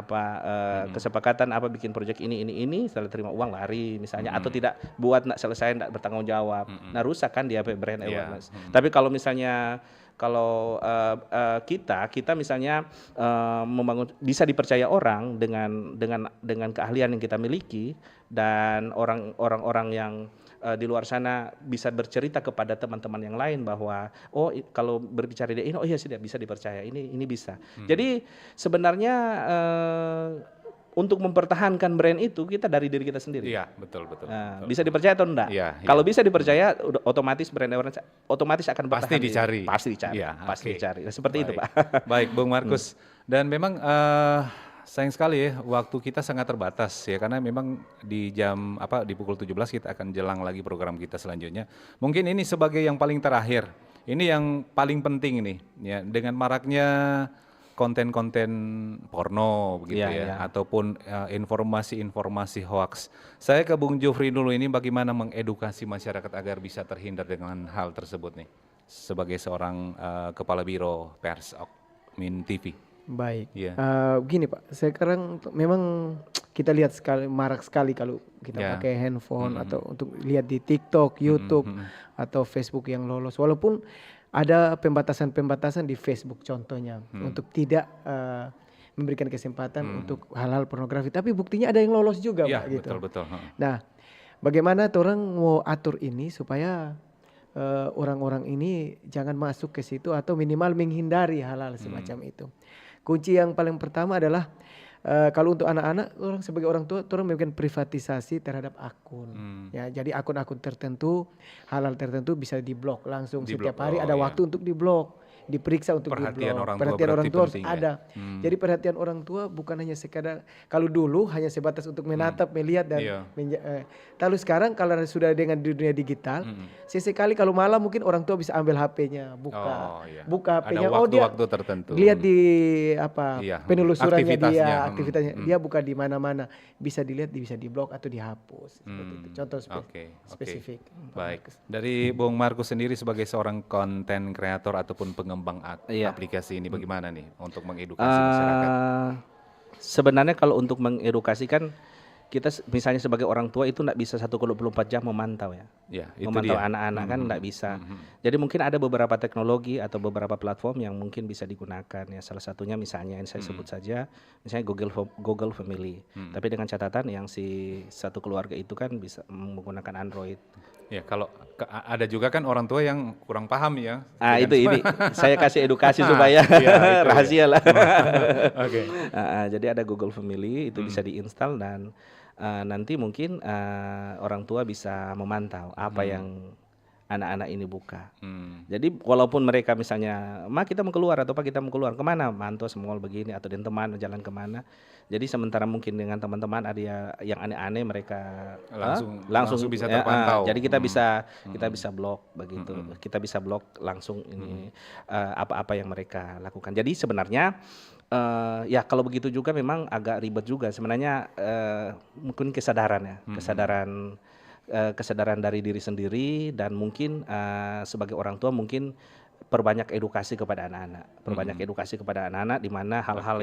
kesepakatan bikin proyek ini setelah terima uang lari misalnya atau tidak buat selesai tidak bertanggung jawab. Nah rusak kan dia brand awareness. Tapi kalau misalnya kita misalnya membangun bisa dipercaya orang dengan keahlian yang kita miliki dan orang-orang yang di luar sana bisa bercerita kepada teman-teman yang lain bahwa kalau berbicara dia ini iya sih bisa dipercaya ini bisa. Jadi sebenarnya untuk mempertahankan brand itu kita dari diri kita sendiri. Iya, betul. Nah, bisa dipercaya atau enggak? Iya. Kalau bisa dipercaya, otomatis brand awareness otomatis akan bertahan. Pasti dicari. Pasti dicari. Nah, seperti itu, Pak. Baik, Bung Markus. Dan memang sayang sekali ya waktu kita sangat terbatas ya karena memang di di pukul 17 kita akan jelang lagi program kita selanjutnya. Mungkin ini sebagai yang paling terakhir. Ini yang paling penting nih ya dengan maraknya konten-konten porno begitu ataupun informasi-informasi hoax. Saya ke Bung Jufri dulu ini bagaimana mengedukasi masyarakat agar bisa terhindar dengan hal tersebut nih sebagai seorang kepala biro pers Okmin TV. Baik, begini Pak, sekarang memang kita lihat marak sekali kalau kita pakai handphone atau untuk lihat di TikTok, YouTube atau Facebook yang lolos. Walaupun ada pembatasan-pembatasan di Facebook contohnya untuk tidak memberikan kesempatan untuk hal-hal pornografi. Tapi buktinya ada yang lolos juga, Pak. Gitu. Betul. Nah, bagaimana orang mau atur ini supaya orang-orang ini jangan masuk ke situ atau minimal menghindari hal-hal semacam itu. Kunci yang paling pertama adalah kalau untuk anak-anak, orang sebagai orang tua, orang memberikan privatisasi terhadap akun. Ya, jadi akun-akun tertentu, hal-hal tertentu bisa diblok langsung. Setiap hari ada waktu untuk diblok, diperiksa untuk diblok. Perhatian orang tua harus ada. Jadi perhatian orang tua bukan hanya sekadar, kalau dulu hanya sebatas untuk menatap, melihat dan lalu sekarang kalau sudah dengan dunia digital, sesekali kalau malam mungkin orang tua bisa ambil HP-nya, buka HP-nya. Ada waktu-waktu tertentu. Lihat di penelusurannya aktivitasnya. Dia buka di mana-mana, bisa dilihat, bisa diblok atau dihapus. Seperti itu. Contoh spesifik. Baik. Dari Bung Markus sendiri sebagai seorang konten kreator ataupun pengembang aplikasi ini bagaimana nih untuk mengedukasi masyarakat? Sebenarnya kalau untuk mengedukasi kan kita misalnya sebagai orang tua itu tidak bisa 24 jam memantau memantau anak-anak kan tidak bisa. Jadi mungkin ada beberapa teknologi atau beberapa platform yang mungkin bisa digunakan ya. Salah satunya misalnya yang saya sebut saja misalnya Google Family. Tapi dengan catatan yang si satu keluarga itu kan bisa menggunakan Android. Ya kalau ada juga kan orang tua yang kurang paham ya. Ini saya kasih edukasi supaya rahasia lah. Jadi ada Google Family itu bisa diinstal dan nanti mungkin orang tua bisa memantau apa yang anak-anak ini buka. Jadi walaupun mereka misalnya, kita mau keluar atau Pak kita mau keluar kemana, mantau semua begini atau dengan teman jalan kemana. Jadi sementara mungkin dengan teman-teman ada yang aneh-aneh mereka langsung bisa terpantau. Jadi kita bisa blok begitu. Kita bisa blok langsung ini apa-apa yang mereka lakukan. Jadi sebenarnya kalau begitu juga memang agak ribet juga sebenarnya mungkin kesadaran dari diri sendiri dan mungkin sebagai orang tua mungkin perbanyak edukasi kepada anak-anak, edukasi kepada anak-anak di mana hal-hal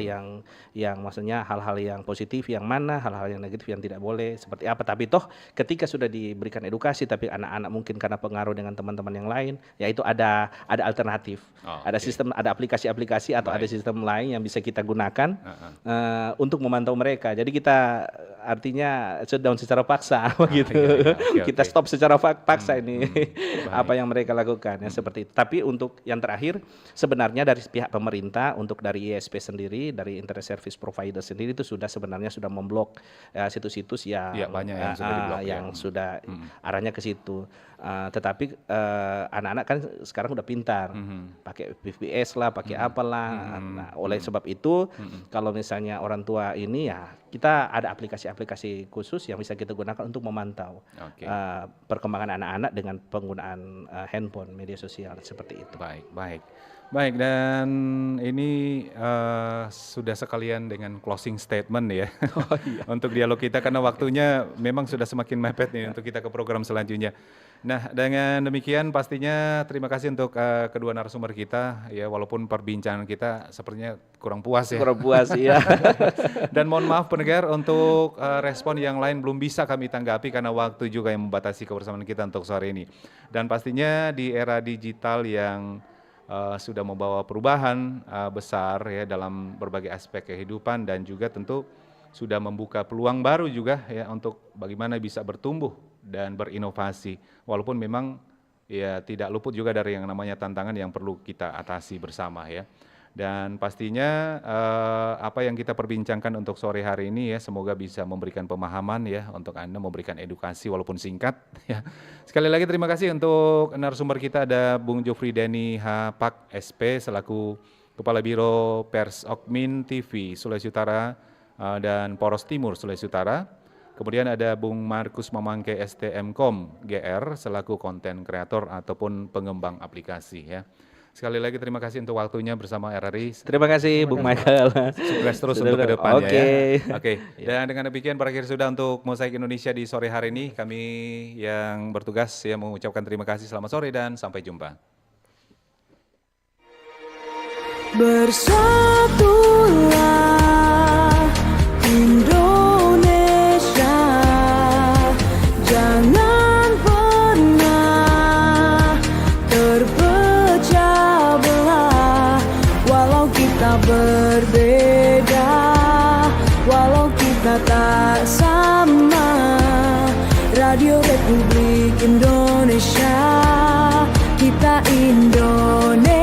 yang maksudnya hal-hal yang positif yang mana, hal-hal yang negatif yang tidak boleh seperti apa. Tapi toh ketika sudah diberikan edukasi tapi anak-anak mungkin karena pengaruh dengan teman-teman yang lain, yaitu ada alternatif, ada sistem, ada aplikasi-aplikasi atau ada sistem lain yang bisa kita gunakan untuk memantau mereka. Jadi kita artinya shutdown secara paksa begitu. Kita stop secara paksa ini apa yang mereka lakukan ya seperti itu. Tapi untuk yang terakhir sebenarnya dari pihak pemerintah untuk dari ISP sendiri, dari Internet Service Provider sendiri itu sebenarnya sudah memblok situs-situs yang banyak yang sudah diblok, sudah arahnya ke situ. Tetapi anak-anak kan sekarang udah pintar, pakai VPS lah, pakai apalah. Nah, oleh sebab itu kalau misalnya orang tua ini ya kita ada aplikasi-aplikasi khusus yang bisa kita gunakan untuk memantau perkembangan anak-anak dengan penggunaan handphone, media sosial seperti itu. Baik, dan ini sudah sekalian dengan closing statement ya untuk dialog kita karena waktunya memang sudah semakin mepet nih untuk kita ke program selanjutnya. Nah, dengan demikian pastinya terima kasih untuk kedua narasumber kita ya, walaupun perbincangan kita sepertinya kurang puas ya. Dan mohon maaf pendengar untuk respon yang lain belum bisa kami tanggapi karena waktu juga yang membatasi kebersamaan kita untuk sore ini. Dan pastinya di era digital yang sudah membawa perubahan besar ya dalam berbagai aspek kehidupan dan juga tentu sudah membuka peluang baru juga ya untuk bagaimana bisa bertumbuh dan berinovasi walaupun memang ya tidak luput juga dari yang namanya tantangan yang perlu kita atasi bersama ya. Dan pastinya apa yang kita perbincangkan untuk sore hari ini ya semoga bisa memberikan pemahaman ya untuk Anda, memberikan edukasi walaupun singkat ya. Sekali lagi terima kasih untuk narasumber kita ada Bung Jofri Denny H. Pak SP selaku Kepala Biro Pers Okmin TV Sulawesi Utara dan Poros Timur Sulawesi Utara. Kemudian ada Bung Markus Mamangke STMkom GR selaku konten kreator ataupun pengembang aplikasi ya. Sekali lagi terima kasih untuk waktunya bersama RRI. Terima kasih Bung Michael. Sukses terus untuk ke depannya ya. Dan dengan demikian berakhir sudah untuk Mosaik Indonesia di sore hari ini. Kami yang bertugas ya mengucapkan terima kasih, selamat sore dan sampai jumpa. Bersatulah Indonesia, jangan pernah terpecah belah. Walau kita berbeda, walau kita tak sama, Radio Republik Indonesia, kita Indonesia.